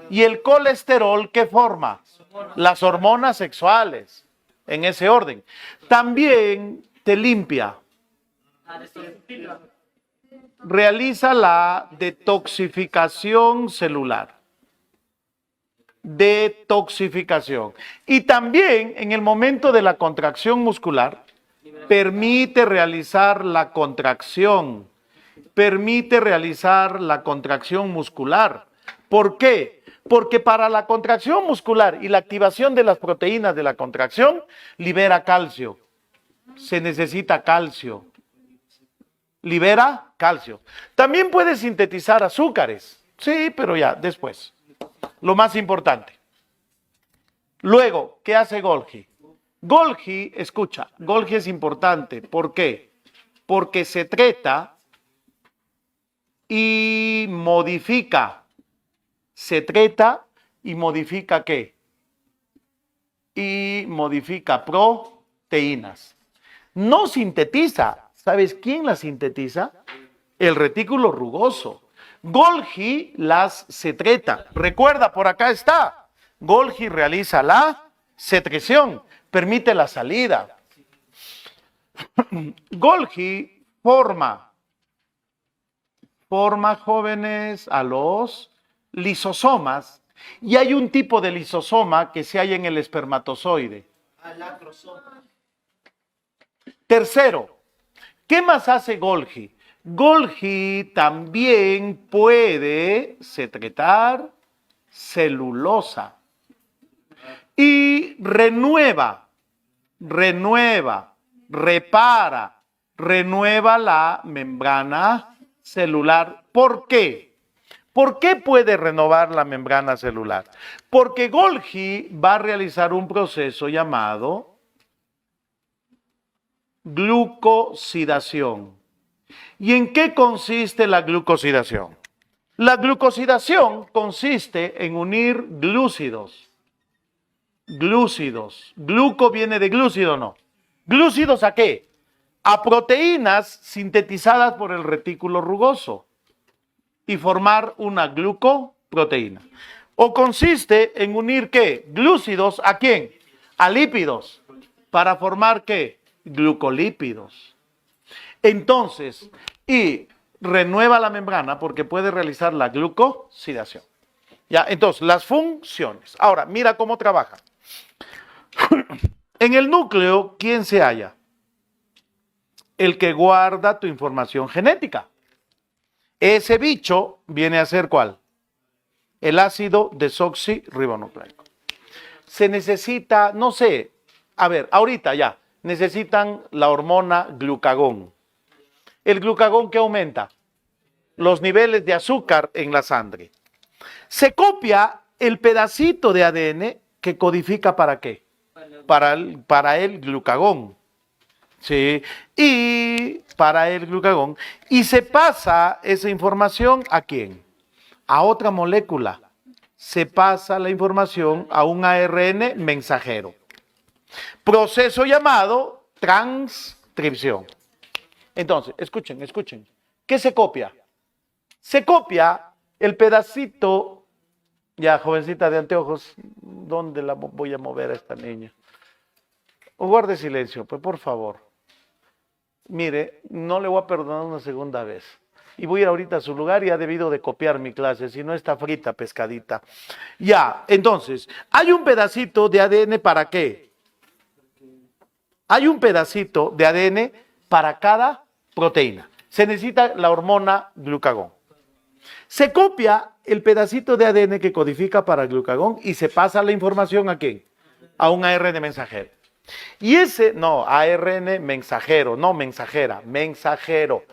¿Y el colesterol qué forma? Las hormonas sexuales, en ese orden. También te limpia. Realiza la detoxificación celular. Detoxificación. Y también en el momento de la contracción muscular, permite realizar la contracción. Permite realizar la contracción muscular. ¿Por qué? Porque para la contracción muscular y la activación de las proteínas de la contracción, libera calcio. Se necesita calcio. Libera calcio. También puede sintetizar azúcares. Sí, pero ya, después. Lo más importante. Luego, ¿qué hace Golgi? Golgi, escucha, Golgi es importante. ¿Por qué? Porque secreta y modifica. Secreta y modifica ¿qué? Y modifica proteínas. No sintetiza. ¿Sabes quién las sintetiza? El retículo rugoso. Golgi las secreta. Recuerda, por acá está. Golgi realiza la secreción, permite la salida. Golgi forma jóvenes a los lisosomas y hay un tipo de lisosoma que se halla en el espermatozoide. Tercero, ¿qué más hace Golgi? Golgi también puede secretar celulosa y renueva, repara, renueva la membrana celular. ¿Por qué? ¿Por qué puede renovar la membrana celular? Porque Golgi va a realizar un proceso llamado glucosidación. ¿Y en qué consiste la glucosidación? La glucosidación consiste en unir glúcidos. Glúcidos. Gluco viene de glúcido, ¿no? ¿Glúcidos a qué? A proteínas sintetizadas por el retículo rugoso y formar una glucoproteína. O consiste en unir ¿qué? Glúcidos ¿a quién? A lípidos. Para formar ¿qué? Glucolípidos. Entonces, y renueva la membrana porque puede realizar la glucosidación. Ya, entonces, las funciones. Ahora, mira cómo trabaja. En el núcleo, ¿quién se halla? El que guarda tu información genética. Ese bicho viene a ser ¿cuál? El ácido desoxirribonucleico. Se necesita, no sé, a ver, ahorita ya, necesitan la hormona glucagón. El glucagón que aumenta los niveles de azúcar en la sangre. Se copia el pedacito de ADN que codifica ¿para qué? Para el glucagón. Sí, y para el glucagón. Y se pasa esa información ¿a quién? A otra molécula. se pasa la información a un ARN mensajero. Proceso llamado transcripción. Entonces, escuchen. ¿Qué se copia? Se copia el pedacito, ya jovencita de anteojos, ¿dónde la voy a mover a esta niña? O guarde silencio, pues por favor. Mire, no le voy a perdonar una segunda vez. Y voy a ir ahorita a su lugar y ha debido de copiar mi clase, si no está frita, pescadita. Ya, entonces, hay un pedacito de ADN para qué. Hay un pedacito de ADN para cada proteína. Se necesita la hormona glucagón. Se copia el pedacito de ADN que codifica para glucagón y se pasa la información ¿a quién? A un ARN mensajero. Y ese, no, ARN mensajero, no mensajera, mensajero.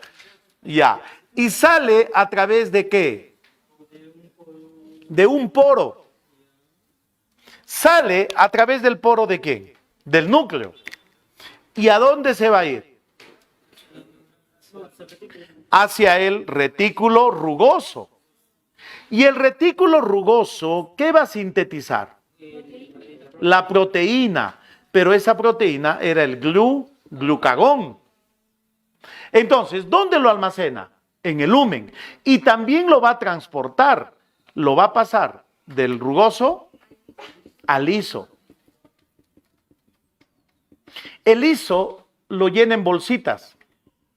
Ya. Y sale a través de qué? De un poro. Sale a través del poro de quién? Del núcleo. ¿Y a dónde se va a ir? Hacia el retículo rugoso. Y el retículo rugoso, ¿qué va a sintetizar? La proteína. Pero esa proteína era el glucagón. Entonces, ¿dónde lo almacena? En el lumen. Y también lo va a transportar. Lo va a pasar del rugoso al liso. El liso lo llena en bolsitas,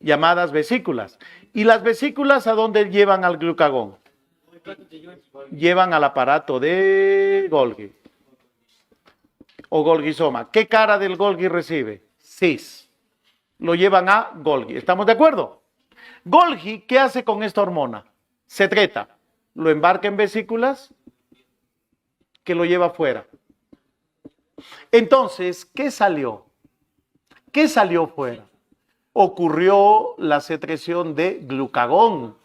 llamadas vesículas. ¿Y las vesículas a dónde llevan al glucagón? Llevan al aparato de Golgi o Golgisoma. ¿Qué cara del Golgi recibe? Cis. Lo llevan a Golgi. ¿Estamos de acuerdo? Golgi, ¿qué hace con esta hormona? Secreta. Lo embarca en vesículas que lo lleva afuera. Entonces, ¿qué salió? ¿Qué salió fuera? Ocurrió la secreción de glucagón.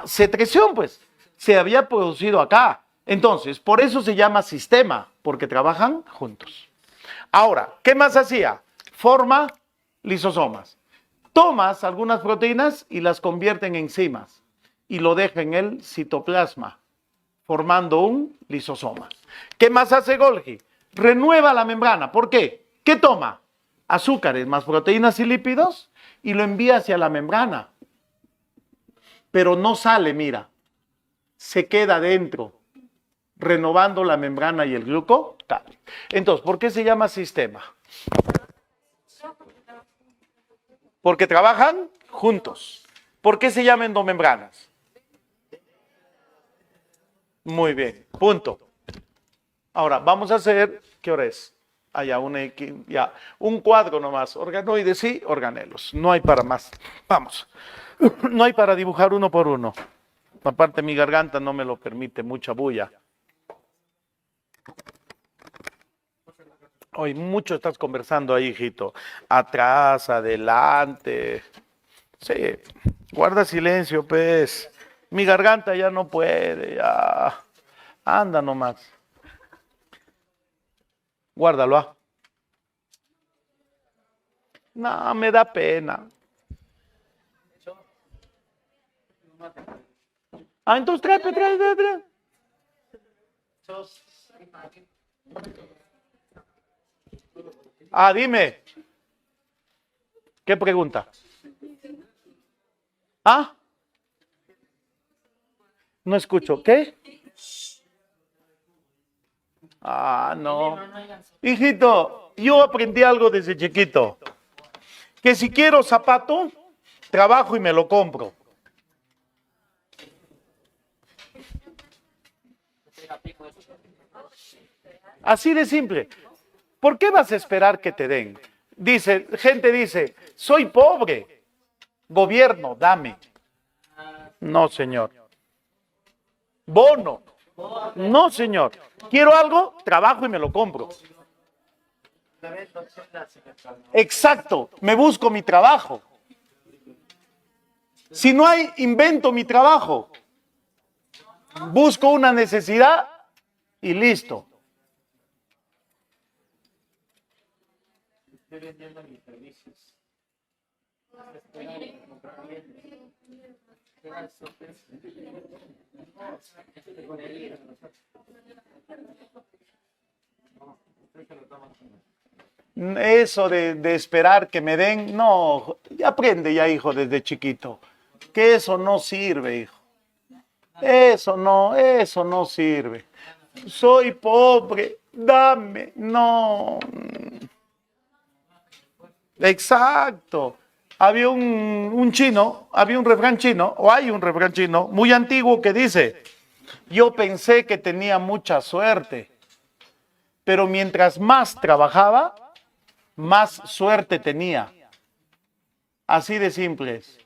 Secreción, pues, se había producido acá. Entonces, por eso se llama sistema, porque trabajan juntos. Ahora, ¿qué más hacía? Forma lisosomas. Tomas algunas proteínas y las convierte en enzimas y lo deja en el citoplasma, formando un lisosoma. ¿Qué más hace Golgi? Renueva la membrana. ¿Por qué? ¿Qué toma? Azúcares más proteínas y lípidos y lo envía hacia la membrana. Pero no sale, mira, se queda dentro, renovando la membrana y el glucotálico. Entonces, ¿por qué se llama sistema? Porque trabajan juntos. ¿Por qué se llaman endomembranas? Muy bien, punto. Ahora, vamos a hacer, ¿qué hora es? Ya, un cuadro nomás, organoides y organelos, no hay para más. Vamos, no hay para dibujar uno por uno. Aparte mi garganta no me lo permite, mucha bulla. Hoy mucho estás conversando ahí, hijito. Atrás, adelante. Sí, guarda silencio, pues. Mi garganta ya no puede, ya. Anda nomás. Guárdalo. No, me da pena. Entonces trae. Dime. ¿Qué pregunta? No escucho. ¿Qué? No. Hijito, yo aprendí algo desde chiquito. Que si quiero zapato, trabajo y me lo compro. Así de simple. ¿Por qué vas a esperar que te den? Gente dice, soy pobre. Gobierno, dame. No, señor. Bono. No, señor. Quiero algo, trabajo y me lo compro. Exacto, me busco mi trabajo. Si no hay, invento mi trabajo. Busco una necesidad y listo. Estoy vendiendo mis servicios. Eso de esperar que me den, no, ya aprende ya, hijo, desde chiquito, que eso no sirve, hijo. Eso no sirve. Soy pobre, dame, no. Exacto. Había un chino, había un refrán chino, o hay un refrán chino muy antiguo que dice, yo pensé que tenía mucha suerte, pero mientras más trabajaba, más suerte tenía. Así de simples.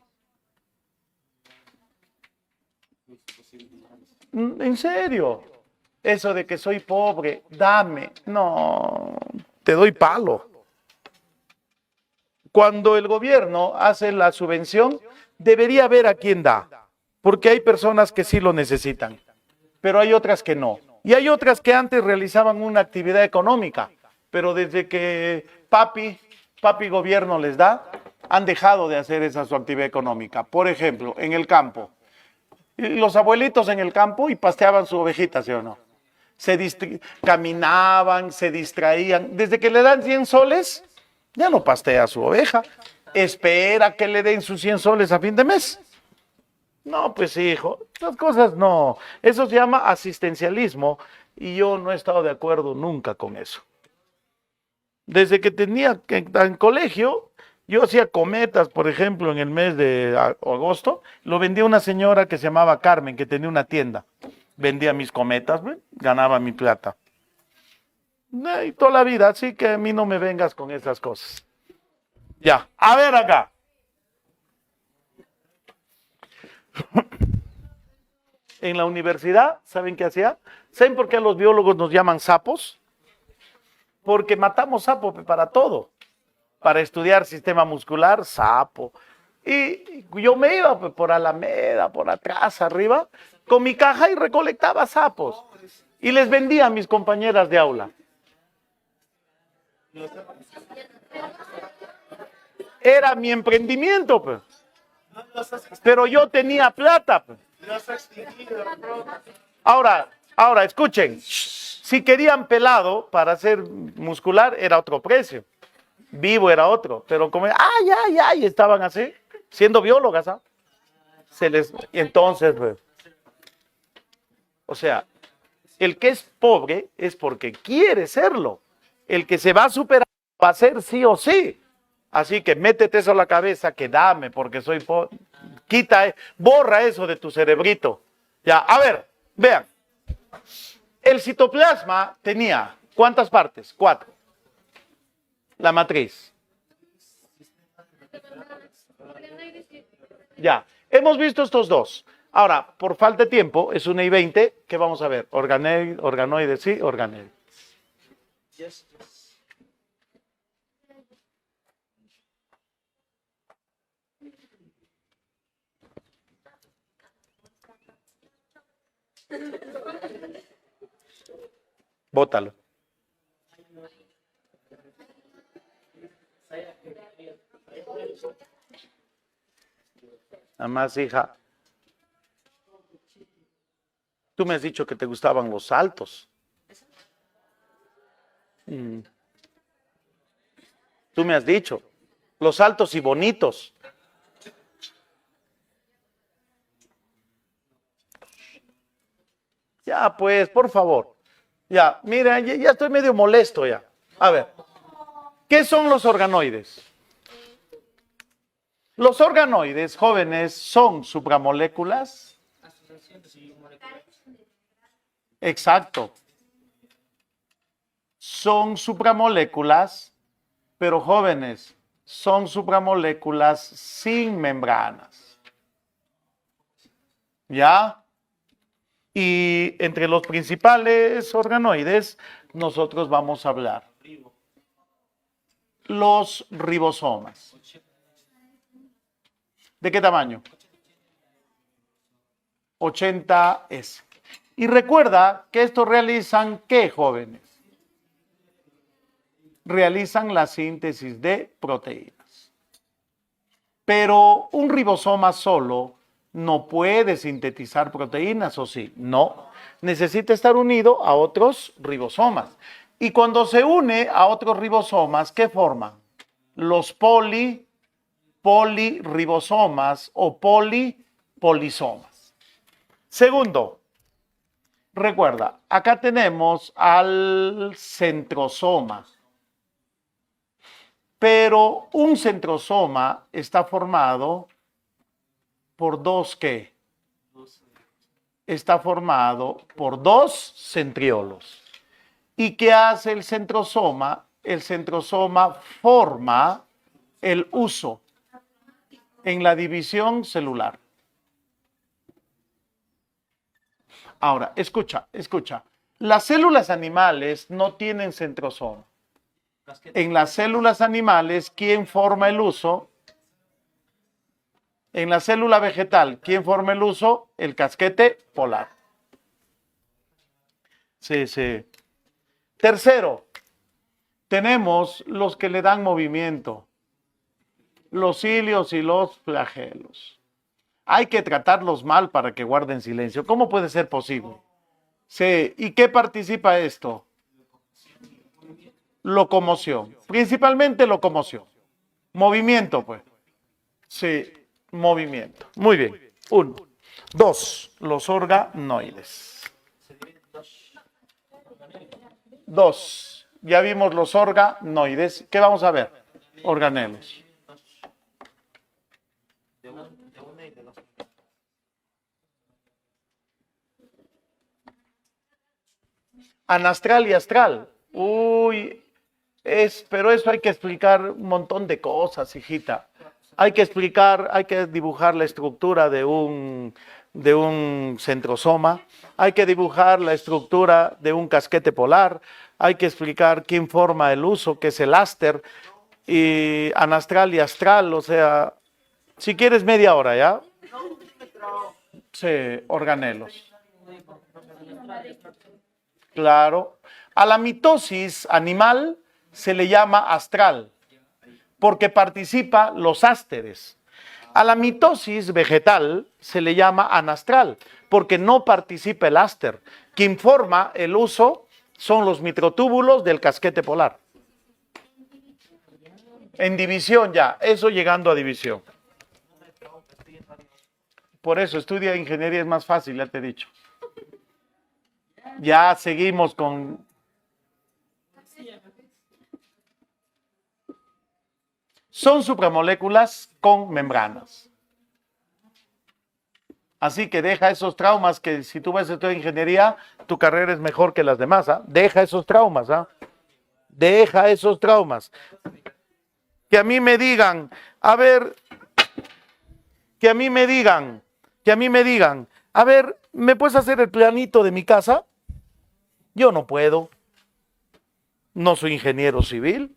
En serio. Eso de que soy pobre, dame. No, te doy palo. Cuando el gobierno hace la subvención, debería ver a quién da, porque hay personas que sí lo necesitan, pero hay otras que no. Y hay otras que antes realizaban una actividad económica, pero desde que papi gobierno les da, han dejado de hacer esa su actividad económica. Por ejemplo, en el campo. Los abuelitos en el campo y pasteaban su ovejita, ¿sí o no? Caminaban, se distraían. Desde que le dan 100 soles, ya no pastea su oveja. Espera que le den sus 100 soles a fin de mes. No, pues hijo, las cosas no. Eso se llama asistencialismo y yo no he estado de acuerdo nunca con eso. Desde que tenía que estar en colegio, yo hacía cometas, por ejemplo, en el mes de agosto, lo vendía una señora que se llamaba Carmen, que tenía una tienda. Vendía mis cometas, ¿ven? Ganaba mi plata. Y toda la vida, así que a mí no me vengas con esas cosas. Ya, a ver acá. En la universidad, ¿saben qué hacía? ¿Saben por qué a los biólogos nos llaman sapos? Porque matamos sapo para todo. Para estudiar sistema muscular, sapo. Y yo me iba por Alameda, por atrás, arriba, con mi caja y recolectaba sapos. Y les vendía a mis compañeras de aula. Era mi emprendimiento, pues. Pero yo tenía plata, pues. Ahora, escuchen. Si querían pelado para hacer muscular, era otro precio. Vivo era otro. Pero como, ay, estaban así, siendo biólogas, ¿ah? Entonces, pues, o sea, el que es pobre es porque quiere serlo. El que se va a superar va a ser sí o sí. Así que métete eso a la cabeza, que dame porque soy pobre. Borra eso de tu cerebrito. Ya, a ver, vean. El citoplasma tenía, ¿cuántas partes? 4. La matriz. Ya, hemos visto estos dos. Ahora, por falta de tiempo, es 1:20. ¿Qué vamos a ver? Organoides, sí, organoides. Bótalo. Nada más, hija. Tú me has dicho que te gustaban los altos. Tú me has dicho. Los altos y bonitos. Ya, pues, por favor. Ya, mira, ya estoy medio molesto ya. A ver, ¿qué son los organoides? Los organoides, jóvenes, son supramoléculas. Exacto. Son supramoléculas, pero jóvenes, son supramoléculas sin membranas. ¿Ya? Y entre los principales organoides, nosotros vamos a hablar. Los ribosomas. ¿De qué tamaño? 80S. Y recuerda que estos realizan, ¿qué, jóvenes? Realizan la síntesis de proteínas. Pero un ribosoma solo no puede sintetizar proteínas, ¿o sí? No. Necesita estar unido a otros ribosomas. Y cuando se une a otros ribosomas, ¿qué forman? Los poliribosomas o polisomas. Segundo, recuerda, acá tenemos al centrosoma. Pero un centrosoma está formado por dos, ¿qué? Está formado por dos centriolos. ¿Y qué hace el centrosoma? El centrosoma forma el uso en la división celular. Ahora, escucha. Las células animales no tienen centrosoma. En las células animales, ¿quién forma el uso? En la célula vegetal, ¿quién forma el uso? El casquete polar. Sí. Tercero, tenemos los que le dan movimiento, los cilios y los flagelos. Hay que tratarlos mal para que guarden silencio. ¿Cómo puede ser posible? Sí. ¿Y qué participa esto? Locomoción. Principalmente locomoción. Movimiento, pues. Sí, movimiento. Muy bien. 1. 2. Los organoides. 2. Ya vimos los organoides. ¿Qué vamos a ver? Organelos. Anastral y astral. Uy, pero eso hay que explicar un montón de cosas, hijita. Hay que dibujar la estructura de un centrosoma, hay que dibujar la estructura de un casquete polar, hay que explicar quién forma el uso, que es el áster, y anastral y astral, o sea, si quieres media hora, ¿ya? Sí, organelos. Claro. A la mitosis animal se le llama astral, porque participa los ásteres. A la mitosis vegetal se le llama anastral, porque no participa el áster. Quien forma el uso son los microtúbulos del casquete polar. En división ya, eso llegando a división. Por eso, estudia ingeniería es más fácil, ya te he dicho. Ya seguimos con... Son supramoléculas con membranas. Así que deja esos traumas que si tú vas a estudiar ingeniería, tu carrera es mejor que las demás. ¿Ah? Deja esos traumas. ¿Ah? Deja esos traumas. Que a mí me digan, a ver, que a mí me digan, a ver, ¿me puedes hacer el planito de mi casa? Yo no puedo. No soy ingeniero civil.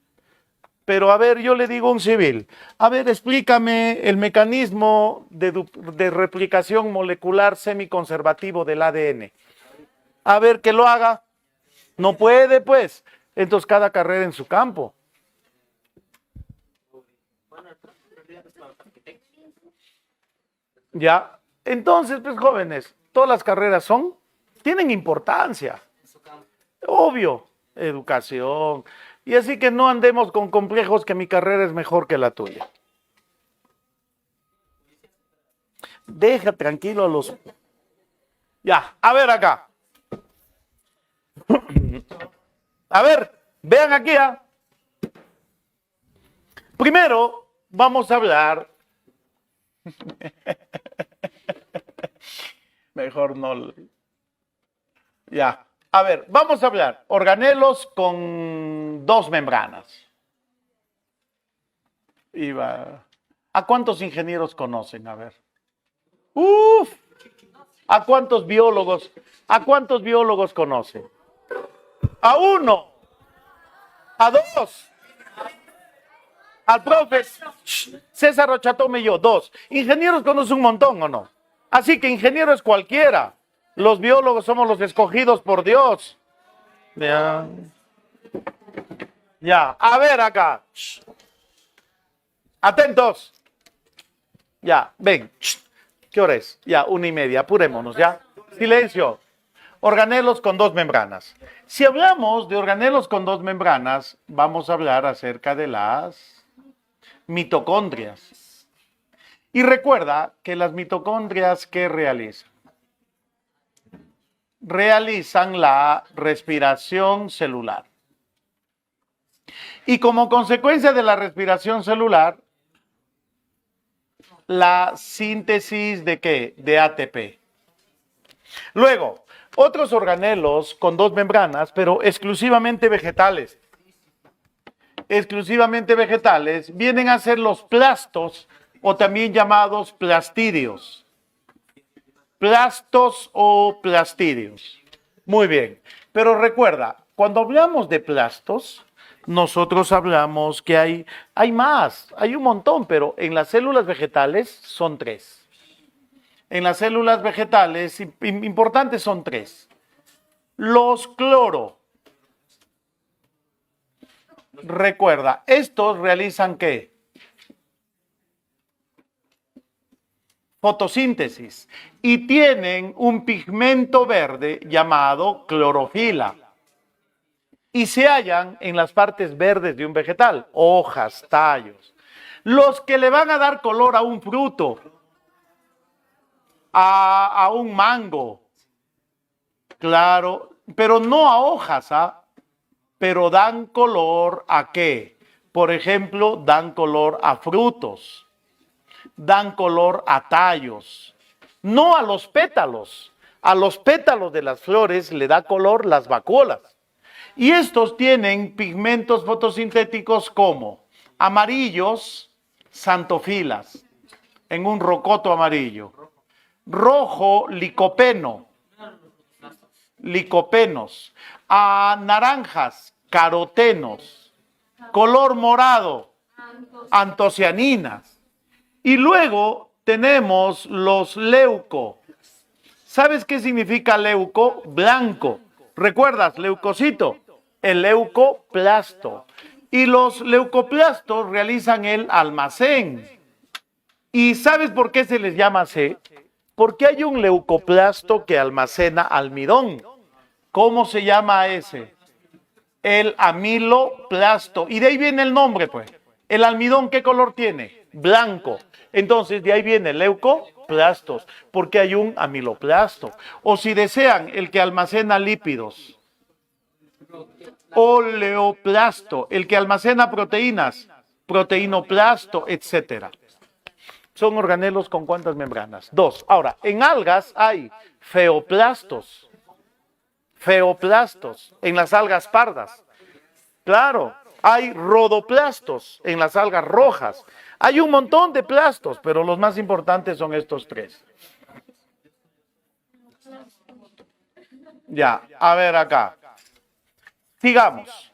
Pero a ver, yo le digo a un civil, a ver, explícame el mecanismo de replicación molecular semiconservativo del ADN. A ver, que lo haga. No puede, pues. Entonces, cada carrera en su campo. Ya. Entonces, pues, jóvenes, todas las carreras tienen importancia. Obvio, educación. Y así que no andemos con complejos que mi carrera es mejor que la tuya. Deja tranquilo a los... Ya, a ver acá. A ver, vean aquí. Primero, vamos a hablar... Mejor no... Ya. A ver, vamos a hablar organelos con dos membranas. ¿A cuántos ingenieros conocen? A ver. ¡Uf! ¿A cuántos biólogos conocen? A uno. A dos. Al profe César Rochatome y yo, dos. Ingenieros conocen un montón, ¿o no? Así que ingeniero es cualquiera. Los biólogos somos los escogidos por Dios. Ya. A ver acá. Atentos. Ya, ven. ¿Qué hora es? Ya, 1:30, apurémonos, ya. Silencio. Organelos con dos membranas. Si hablamos de organelos con dos membranas, vamos a hablar acerca de las mitocondrias. Y recuerda que las mitocondrias, ¿qué realizan? Realizan la respiración celular. Y como consecuencia de la respiración celular, la síntesis ¿de qué? De ATP. Luego, otros organelos con dos membranas, pero exclusivamente vegetales. Exclusivamente vegetales, vienen a ser los plastos o también llamados plastidios. Plastos o plastidios. Muy bien, pero recuerda, cuando hablamos de plastos, nosotros hablamos que hay más, hay un montón, pero en las células vegetales son 3. En las células vegetales importantes son 3. Los cloro. Recuerda, estos realizan ¿qué? Fotosíntesis y tienen un pigmento verde llamado clorofila y se hallan en las partes verdes de un vegetal, hojas, tallos, los que le van a dar color a un fruto, a un mango, claro, pero no a hojas, pero dan color ¿a qué? Por ejemplo, dan color a frutos. Dan color a tallos, no a los pétalos. A los pétalos de las flores le da color las vacuolas. Y estos tienen pigmentos fotosintéticos como amarillos, xantofilas, en un rocoto amarillo. Rojo, licopeno, licopenos. A naranjas, carotenos. Color morado, antocianinas. Y luego tenemos los leuco. ¿Sabes qué significa leuco? Blanco. ¿Recuerdas? Leucocito. El leucoplasto. Y los leucoplastos realizan el almacén. ¿Y sabes por qué se les llama así? Porque hay un leucoplasto que almacena almidón. ¿Cómo se llama ese? El amiloplasto. Y de ahí viene el nombre, pues. El almidón, ¿qué color tiene? Blanco. Entonces, de ahí viene leucoplastos, porque hay un amiloplasto. O si desean, el que almacena lípidos. Oleoplasto, el que almacena proteínas. Proteinoplasto, etcétera. Son organelos con ¿cuántas membranas? 2. Ahora, en algas hay feoplastos. Feoplastos, en las algas pardas. Claro, hay rodoplastos en las algas rojas. Hay un montón de plastos, pero los más importantes son estos 3. Ya, a ver acá. Sigamos.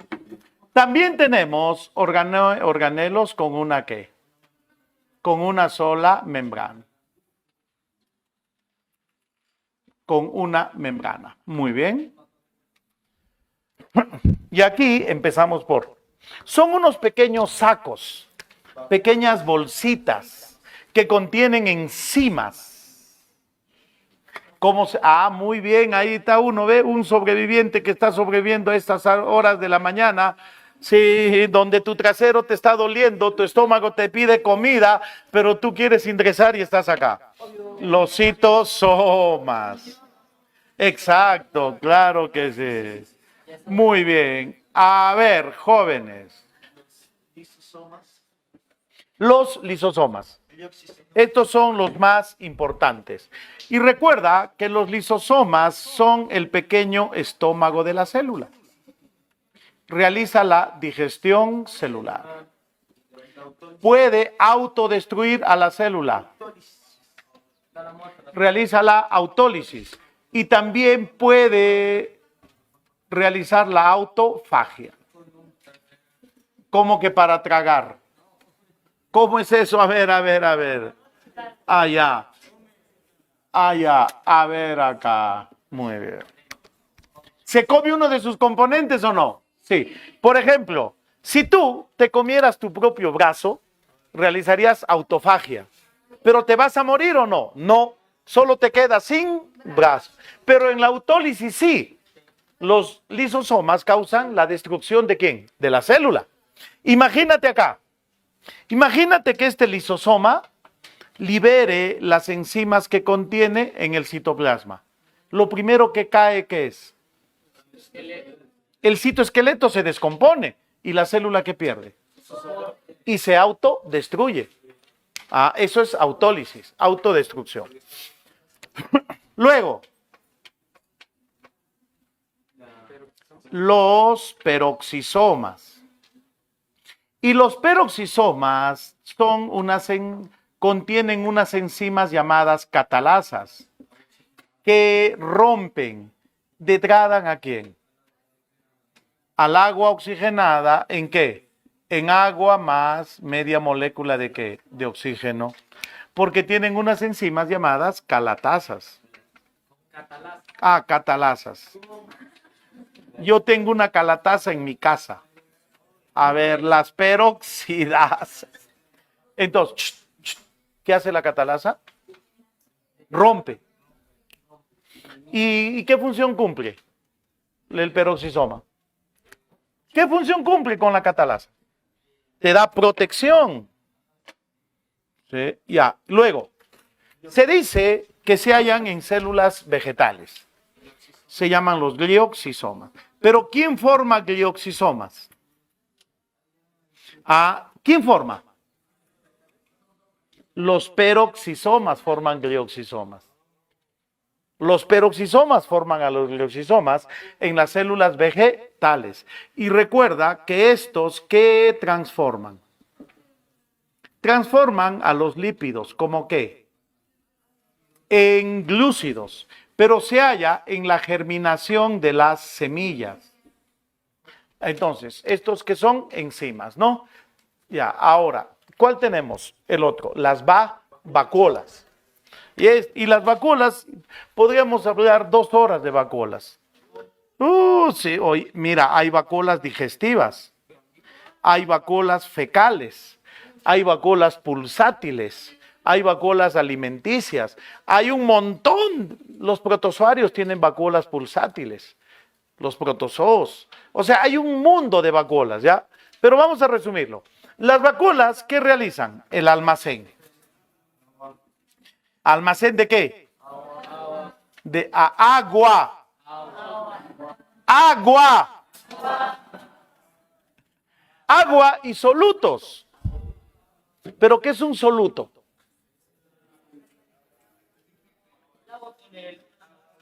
También tenemos organelos con una ¿qué? Con una sola membrana. Con una membrana. Muy bien. Y aquí empezamos por... Son unos pequeños sacos, pequeñas bolsitas que contienen enzimas. Muy bien, ahí está uno, ve, un sobreviviente que está sobreviviendo a estas horas de la mañana. Sí, donde tu trasero te está doliendo, tu estómago te pide comida, pero tú quieres ingresar y estás acá. Los citosomas. Exacto, claro que sí. Muy bien. A ver, jóvenes. Los lisosomas. Estos son los más importantes. Y recuerda que los lisosomas son el pequeño estómago de la célula. Realiza la digestión celular. Puede autodestruir a la célula. Realiza la autólisis. Y también puede realizar la autofagia. ¿Cómo que para tragar? ¿Cómo es eso? A ver. Allá. A ver acá. Muy bien. ¿Se come uno de sus componentes o no? Sí. Por ejemplo, si tú te comieras tu propio brazo, realizarías autofagia. ¿Pero te vas a morir o no? No, solo te quedas sin brazo. Pero en la autólisis sí. Los lisosomas causan la destrucción ¿de quién? De la célula. Imagínate acá. Imagínate que este lisosoma libere las enzimas que contiene en el citoplasma. Lo primero que cae, ¿qué es? El citoesqueleto se descompone y la célula ¿qué pierde? Y se autodestruye. Eso es autólisis, autodestrucción. Luego, los peroxisomas. Y los peroxisomas contienen unas enzimas llamadas catalasas que rompen, degradan ¿a quién? Al agua oxigenada, ¿en qué? En agua más media molécula ¿de qué? De oxígeno. Porque tienen unas enzimas llamadas calatasas. Catalasas. Yo tengo una calatasa en mi casa. A ver, las peroxidasas. Entonces, ¿qué hace la catalasa? Rompe. ¿Y qué función cumple el peroxisoma? ¿Qué función cumple con la catalasa? Te da protección. ¿Sí? Ya. Luego, se dice que se hallan en células vegetales. Se llaman los glioxisomas. Pero ¿quién forma glioxisomas? ¿Quién forma? Los peroxisomas forman glioxisomas. Los peroxisomas forman a los glioxisomas en las células vegetales. Y recuerda que estos, ¿qué transforman? Transforman a los lípidos, ¿como qué? En glúcidos, pero se halla en la germinación de las semillas. Entonces, estos que son enzimas, ¿no? Ya, ahora, ¿cuál tenemos? El otro, las vacuolas. Y las vacuolas, podríamos hablar 2 horas de vacuolas. Sí, hoy, mira, hay vacuolas digestivas, hay vacuolas fecales, hay vacuolas pulsátiles, hay vacuolas alimenticias, hay un montón. Los protozoarios tienen vacuolas pulsátiles, los protozoos. O sea, hay un mundo de vacuolas, ¿ya? Pero vamos a resumirlo. Las vacuolas, ¿qué realizan? El almacén. ¿Almacén de qué? De agua. Agua. Agua y solutos. ¿Pero qué es un soluto?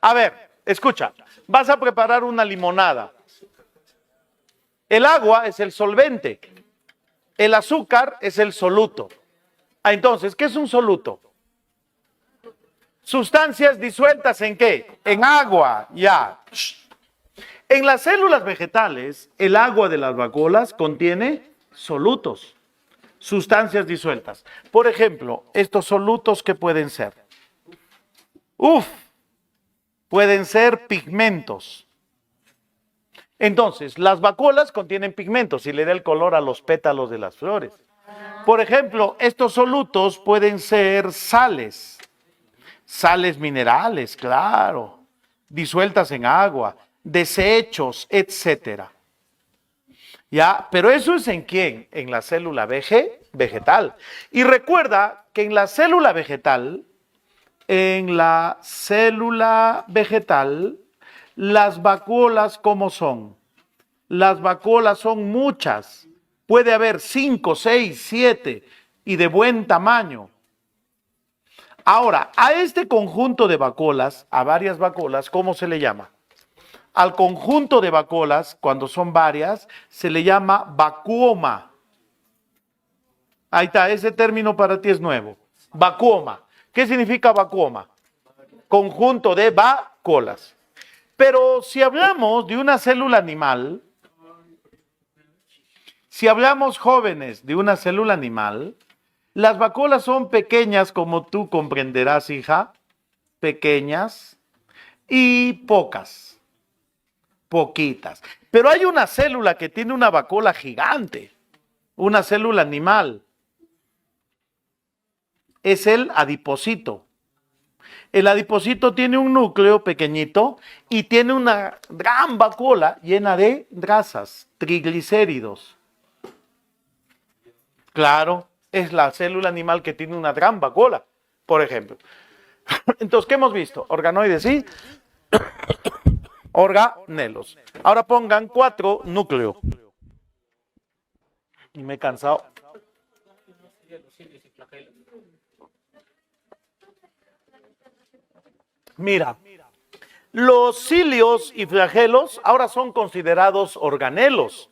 A ver, escucha. Vas a preparar una limonada. El agua es el solvente. El azúcar es el soluto. Entonces, ¿qué es un soluto? Sustancias disueltas ¿en qué? En agua, ya. En las células vegetales, el agua de las vacuolas contiene solutos, sustancias disueltas. Por ejemplo, estos solutos, ¿qué pueden ser? Pueden ser pigmentos. Entonces, las vacuolas contienen pigmentos y le da el color a los pétalos de las flores. Por ejemplo, estos solutos pueden ser sales. Sales minerales, claro, disueltas en agua, desechos, etcétera. ¿Ya? Pero eso es ¿en quién? En la célula vegetal. Y recuerda que en la célula vegetal, las vacuolas, ¿cómo son? Las vacuolas son muchas. Puede haber 5, 6, 7 y de buen tamaño. Ahora, a este conjunto de vacuolas, a varias vacuolas, ¿cómo se le llama? Al conjunto de vacuolas, cuando son varias, se le llama vacuoma. Ahí está, ese término para ti es nuevo. Vacuoma. ¿Qué significa vacuoma? Conjunto de vacuolas. Pero si hablamos de una célula animal, si hablamos jóvenes de una célula animal, las vacuolas son pequeñas, como tú comprenderás, hija, pequeñas y pocas, poquitas. Pero hay una célula que tiene una vacuola gigante, una célula animal. es el adipocito. El adipocito tiene un núcleo pequeñito y tiene una gran vacuola llena de grasas, triglicéridos. Claro, es la célula animal que tiene una gran vacuola, por ejemplo. Entonces, ¿qué hemos visto? Organoides, ¿sí? Organelos. Ahora pongan 4 núcleos. Y me he cansado. Mira, los cilios y flagelos ahora son considerados organelos,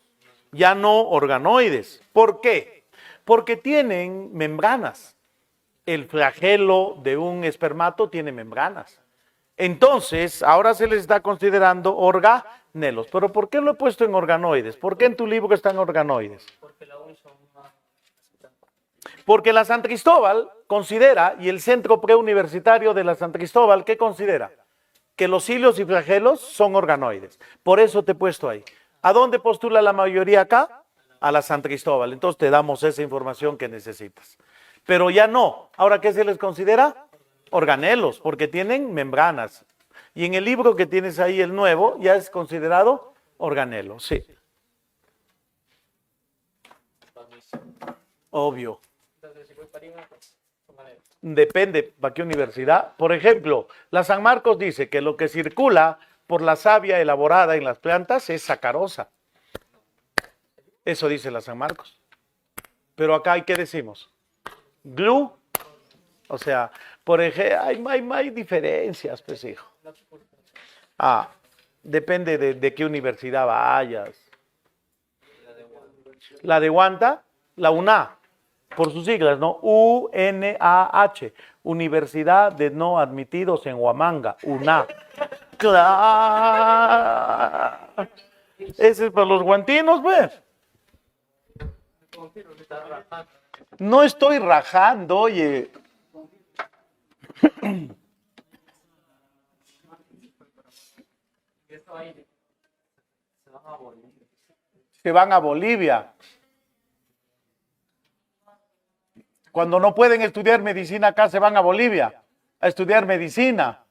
ya no organoides. ¿Por qué? Porque tienen membranas. El flagelo de un espermato tiene membranas. Entonces, ahora se les está considerando organelos. ¿Pero por qué lo he puesto en organoides? ¿Por qué en tu libro están organoides? Porque la San Cristóbal considera, y el Centro Preuniversitario de la San Cristóbal, ¿qué considera? Que los cilios y flagelos son organoides. Por eso te he puesto ahí. ¿A dónde postula la mayoría acá? A la San Cristóbal. Entonces te damos esa información que necesitas. Pero ya no. ¿Ahora qué se les considera? Organelos, porque tienen membranas. Y en el libro que tienes ahí, el nuevo, ya es considerado organelo, sí. Obvio. Depende para qué universidad. Por ejemplo, la San Marcos dice que lo que circula por la savia elaborada en las plantas es sacarosa. Eso dice la San Marcos. Pero acá, ¿qué decimos? Glue. O sea, por ejemplo, hay diferencias, pues, hijo. Depende de qué universidad vayas. La de Huanta, la UNA, por sus siglas, ¿no? UNAH, Universidad de No Admitidos en Huamanga, UNA. ¡Claro! Ese es para los guantinos, pues. No estoy rajando, oye. Se van a Bolivia. Cuando no pueden estudiar medicina acá, se van a Bolivia a estudiar medicina.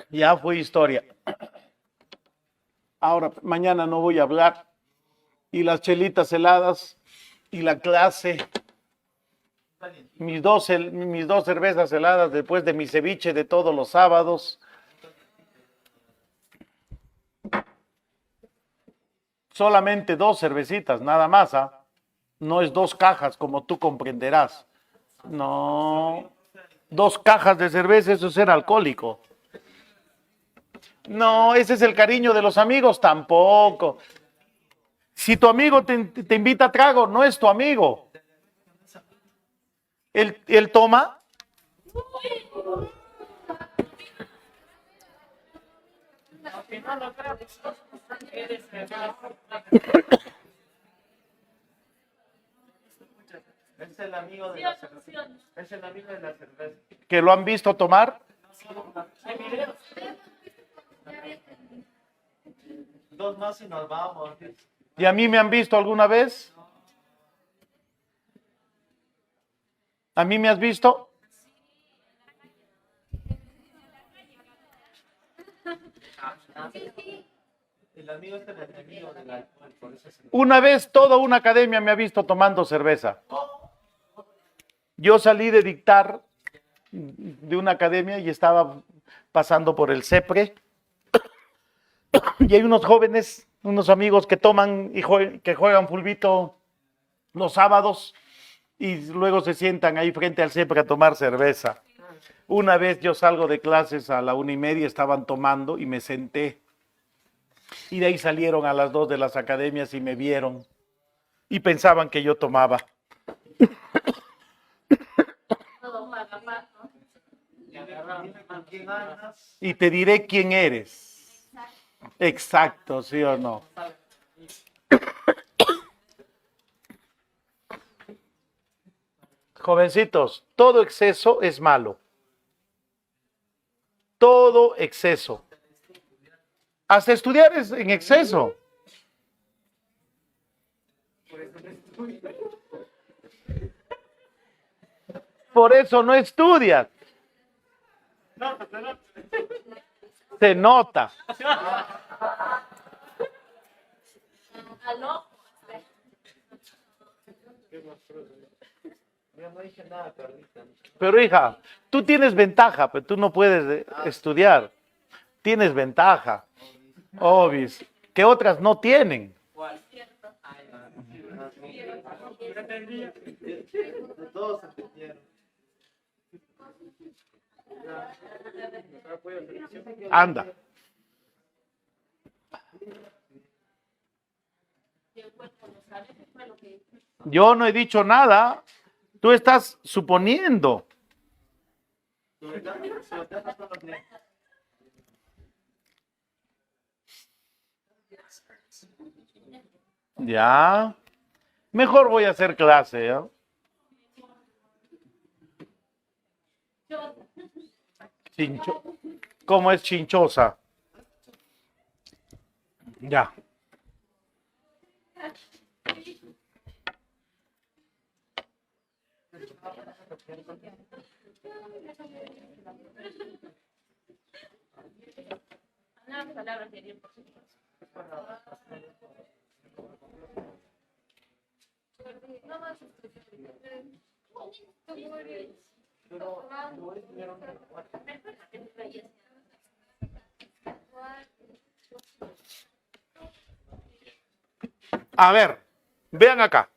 Ya fue historia. Ahora, mañana no voy a hablar. Y las chelitas heladas y la clase. Mis dos cervezas heladas después de mi ceviche de todos los sábados. Solamente 2 cervecitas, nada más, ¿ah? No es 2 cajas, como tú comprenderás. No. 2 cajas de cerveza, eso es ser alcohólico. No, ese es el cariño de los amigos, tampoco. Si tu amigo te invita a trago, no es tu amigo. Él toma. Es el amigo de la cerveza. Es el amigo de la cerveza. ¿Que lo han visto tomar? Dos más y nos vamos. ¿Y a mí me han visto alguna vez? ¿A mí me has visto? Una vez toda una academia me ha visto tomando cerveza. Yo salí de dictar de una academia y estaba pasando por el CEPRE y hay unos jóvenes, unos amigos que toman y que juegan fulbito los sábados y luego se sientan ahí frente al CEPRE a tomar cerveza. Una vez yo salgo de clases a la 1:30, estaban tomando y me senté. Y de ahí salieron a las 2 de las academias y me vieron y pensaban que yo tomaba. Y te diré quién eres. Exacto, ¿sí o no? Jovencitos, todo exceso es malo. Todo exceso. Hasta estudiar es en exceso. Por eso no estudias. Se nota. Pero hija, tú tienes ventaja, pero tú no puedes estudiar. Tienes ventaja, obis, que otras no tienen. Anda. Yo no he dicho nada. Tú estás suponiendo. Ya. Mejor voy a hacer clase, ¿eh? ¿Cómo es chinchosa? Ya. A ver, vean acá.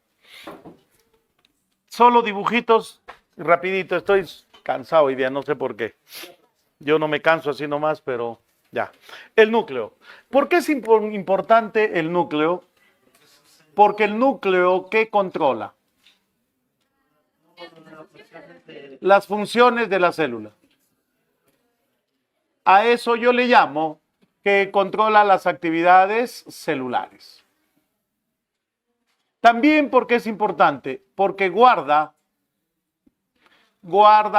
Solo dibujitos, rapidito, estoy cansado hoy día, no sé por qué. Yo no me canso así nomás, pero ya. El núcleo. ¿Por qué es importante el núcleo? Porque el núcleo, ¿qué controla? Las funciones de la célula. A eso yo le llamo que controla las actividades celulares. También porque es importante, porque guarda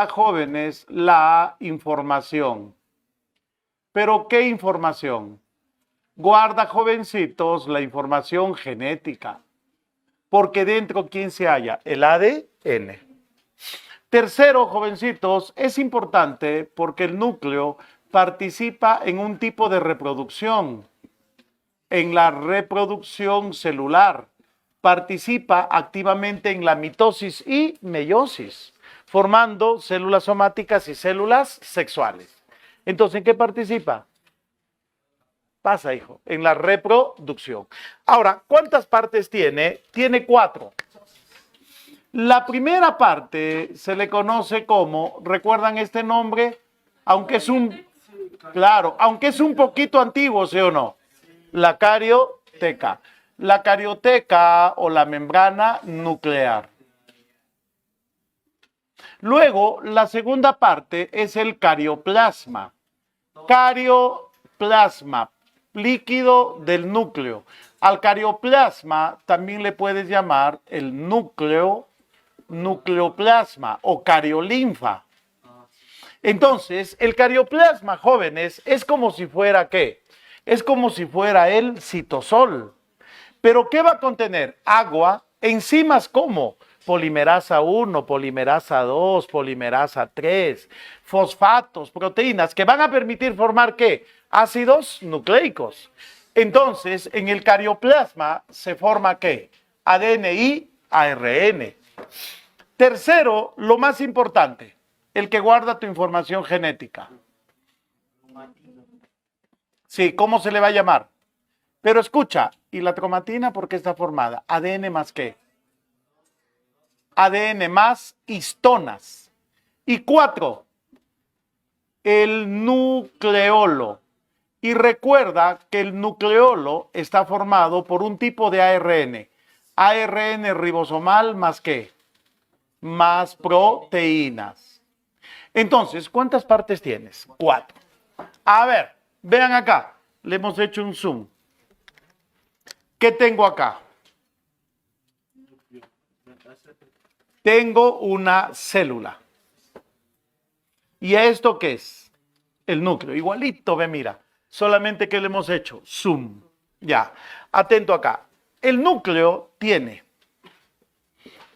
jóvenes la información. ¿Pero qué información? Guarda jovencitos la información genética. Porque dentro, ¿quién se halla? El ADN. Tercero, jovencitos, es importante porque el núcleo participa en un tipo de reproducción, en la reproducción celular. Participa activamente en la mitosis y meiosis, formando células somáticas y células sexuales. Entonces, ¿en qué participa? Pasa, hijo, en la reproducción. Ahora, ¿cuántas partes tiene? Tiene 4. La primera parte se le conoce como, ¿recuerdan este nombre? Aunque es aunque es un poquito antiguo, ¿sí o no? La carioteca. La carioteca o la membrana nuclear. Luego, la segunda parte es el carioplasma. Carioplasma, líquido del núcleo. Al carioplasma también le puedes llamar el nucleoplasma o cariolinfa. Entonces, el carioplasma, jóvenes, es como si fuera ¿qué? Es como si fuera el citosol. ¿Pero qué va a contener? Agua, enzimas como polimerasa 1, polimerasa 2, polimerasa 3, fosfatos, proteínas que van a permitir formar ¿qué? Ácidos nucleicos. Entonces, en el carioplasma se forma ¿qué? ADN y ARN. Tercero, lo más importante, el que guarda tu información genética. Sí, ¿cómo se le va a llamar? Pero escucha, ¿y la cromatina por qué está formada? ¿ADN más qué? ADN más histonas. Y 4, el nucleolo. Y recuerda que el nucleolo está formado por un tipo de ARN. ARN ribosomal más qué? Más proteínas. Entonces, ¿cuántas partes tienes? 4. A ver, vean acá. Le hemos hecho un zoom. ¿Qué tengo acá? Tengo una célula. ¿Y esto qué es? El núcleo. Igualito, ve, mira. Solamente que le hemos hecho zoom. Ya. Atento acá. El núcleo tiene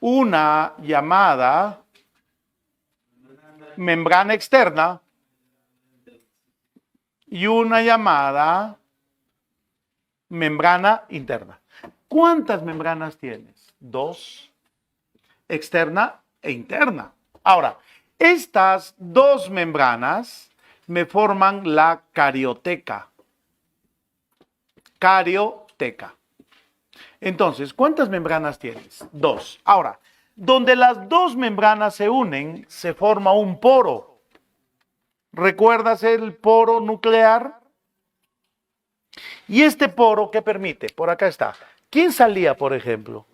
una llamada membrana externa y una llamada membrana interna. ¿Cuántas membranas tienes? 2, externa e interna. Ahora, estas dos membranas me forman la carioteca. Carioteca. Entonces, ¿cuántas membranas tienes? 2. Ahora, donde las dos membranas se unen, se forma un poro. ¿Recuerdas el poro nuclear? ¿Y este poro qué permite? Por acá está. ¿Quién salía, por ejemplo?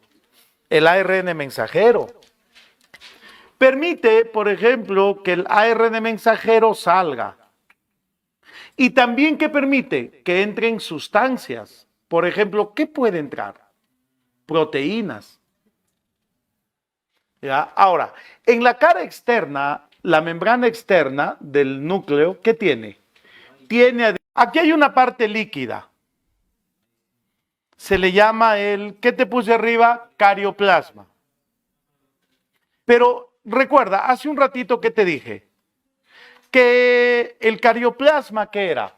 El ARN mensajero. Permite, por ejemplo, que el ARN mensajero salga. Y también que permite que entren sustancias. Por ejemplo, ¿qué puede entrar? Proteínas. ¿Ya? Ahora, en la cara externa, la membrana externa del núcleo, ¿qué tiene? Aquí hay una parte líquida. Se le llama ¿qué te puse arriba? Carioplasma. Pero recuerda, hace un ratito que te dije que el carioplasma, ¿qué era?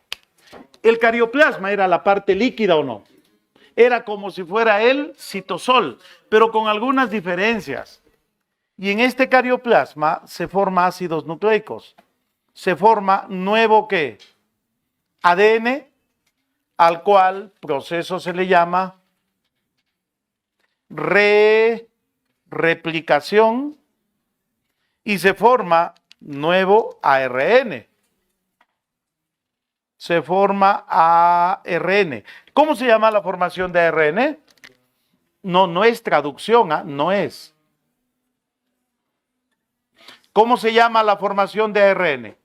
El carioplasma era la parte líquida o no. Era como si fuera el citosol, pero con algunas diferencias. Y en este carioplasma se forman ácidos nucleicos. Se forma nuevo ¿qué? ADN, al cual proceso se le llama replicación y se forma nuevo ARN. Se forma ARN. ¿Cómo se llama la formación de ARN? No es traducción, no es. ¿Cómo se llama la formación de ARN?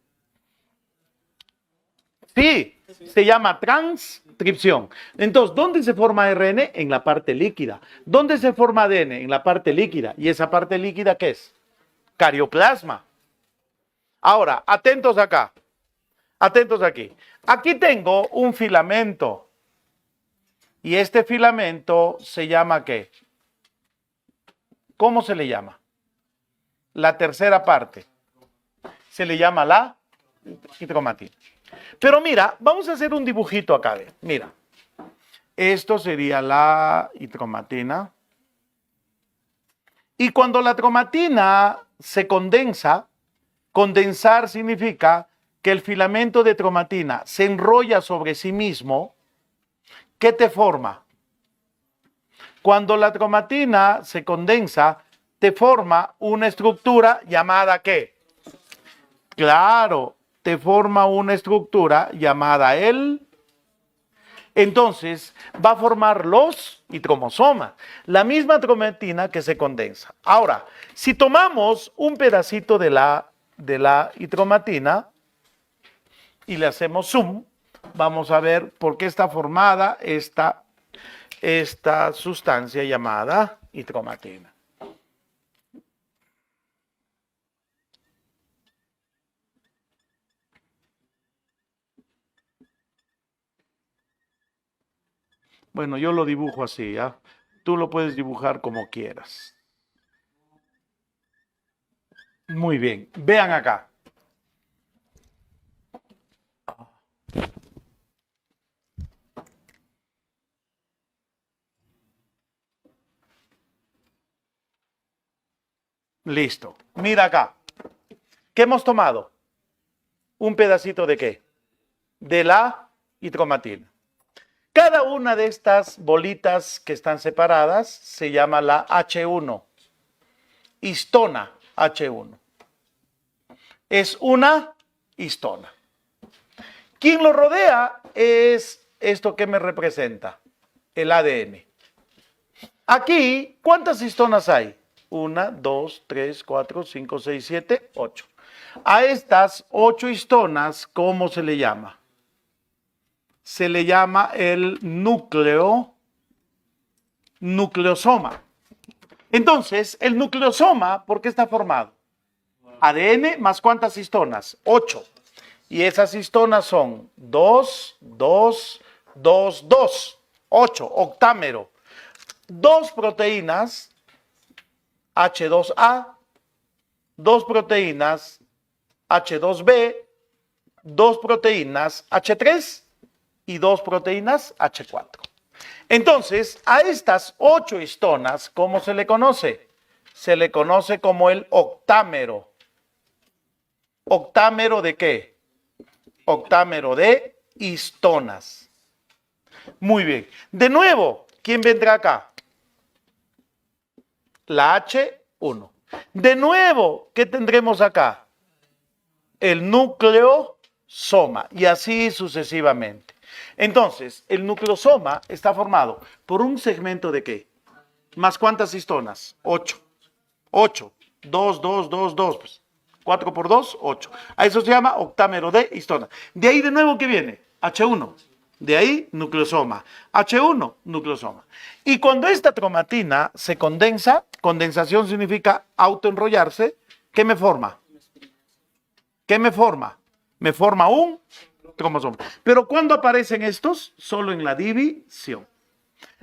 Sí, se llama transcripción. Entonces, ¿dónde se forma ARN? En la parte líquida. ¿Dónde se forma ADN? En la parte líquida. ¿Y esa parte líquida qué es? Carioplasma. Ahora, atentos acá. Atentos aquí. Aquí tengo un filamento. Y este filamento se llama ¿qué? ¿Cómo se le llama? La tercera parte. Se le llama la hitromatina. Pero mira, vamos a hacer un dibujito acá. Mira, esto sería la hitromatina. Y cuando la tromatina se condensa, condensar significa que el filamento de tromatina se enrolla sobre sí mismo. ¿Qué te forma? Cuando la tromatina se condensa, te forma una estructura llamada ¿qué? Claro, te forma una estructura llamada Entonces, va a formar los hitromosomas, la misma tromatina que se condensa. Ahora, si tomamos un pedacito de la hitromatina y le hacemos zoom, vamos a ver por qué está formada esta sustancia llamada hitromatina. Bueno, yo lo dibujo así, ¿ya? Tú lo puedes dibujar como quieras. Muy bien, vean acá. Listo. Mira acá. ¿Qué hemos tomado? ¿Un pedacito de qué? De la hitromatina. Cada una de estas bolitas que están separadas se llama la H1. Histona H1. Es una histona. Quien lo rodea es esto que me representa, el ADN. Aquí, ¿cuántas histonas hay? 1, 2, 3, 4, 5, 6, 7, 8. A estas 8 histonas, ¿cómo se le llama? Se le llama el nucleosoma. Entonces, el nucleosoma, ¿por qué está formado? ADN más ¿cuántas histonas? 8. Y esas histonas son 2, 2, 2, 2. 8, octámero. 2 proteínas H2A, 2 proteínas H2B, 2 proteínas H3 y 2 proteínas H4. Entonces, a estas 8 histonas, ¿cómo se le conoce? Se le conoce como el octámero. ¿Octámero de qué? Octámero de histonas. Muy bien. De nuevo, ¿quién vendrá acá? La H1. De nuevo, ¿qué tendremos acá? El nucleosoma y así sucesivamente. Entonces, el nucleosoma está formado por un segmento de ¿qué? ¿Más cuántas histonas? 8. 8. 2, 2, 2, 2. Pues 4 por 2, 8. A eso se llama octámero de histonas. De ahí de nuevo, ¿qué viene? H1. De ahí, nucleosoma. H1, nucleosoma. Y cuando esta cromatina se condensa, condensación significa autoenrollarse, ¿qué me forma? ¿Qué me forma? Me forma un cromosoma. Pero ¿cuándo aparecen estos? Solo en la división.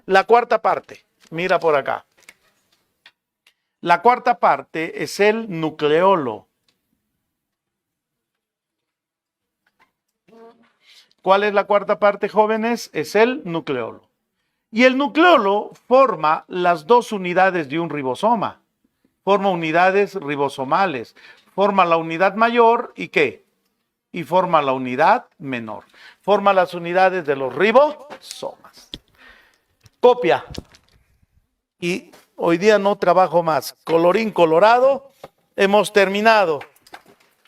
La cuarta parte, mira por acá. La cuarta parte es el nucleolo. ¿Cuál es la cuarta parte, jóvenes? Es el nucleolo. Y el nucleolo forma las 2 unidades de un ribosoma. Forma unidades ribosomales. Forma la unidad mayor y ¿qué? Y forma la unidad menor. Forma las unidades de los ribosomas. Copia. Y hoy día no trabajo más. Colorín colorado, hemos terminado.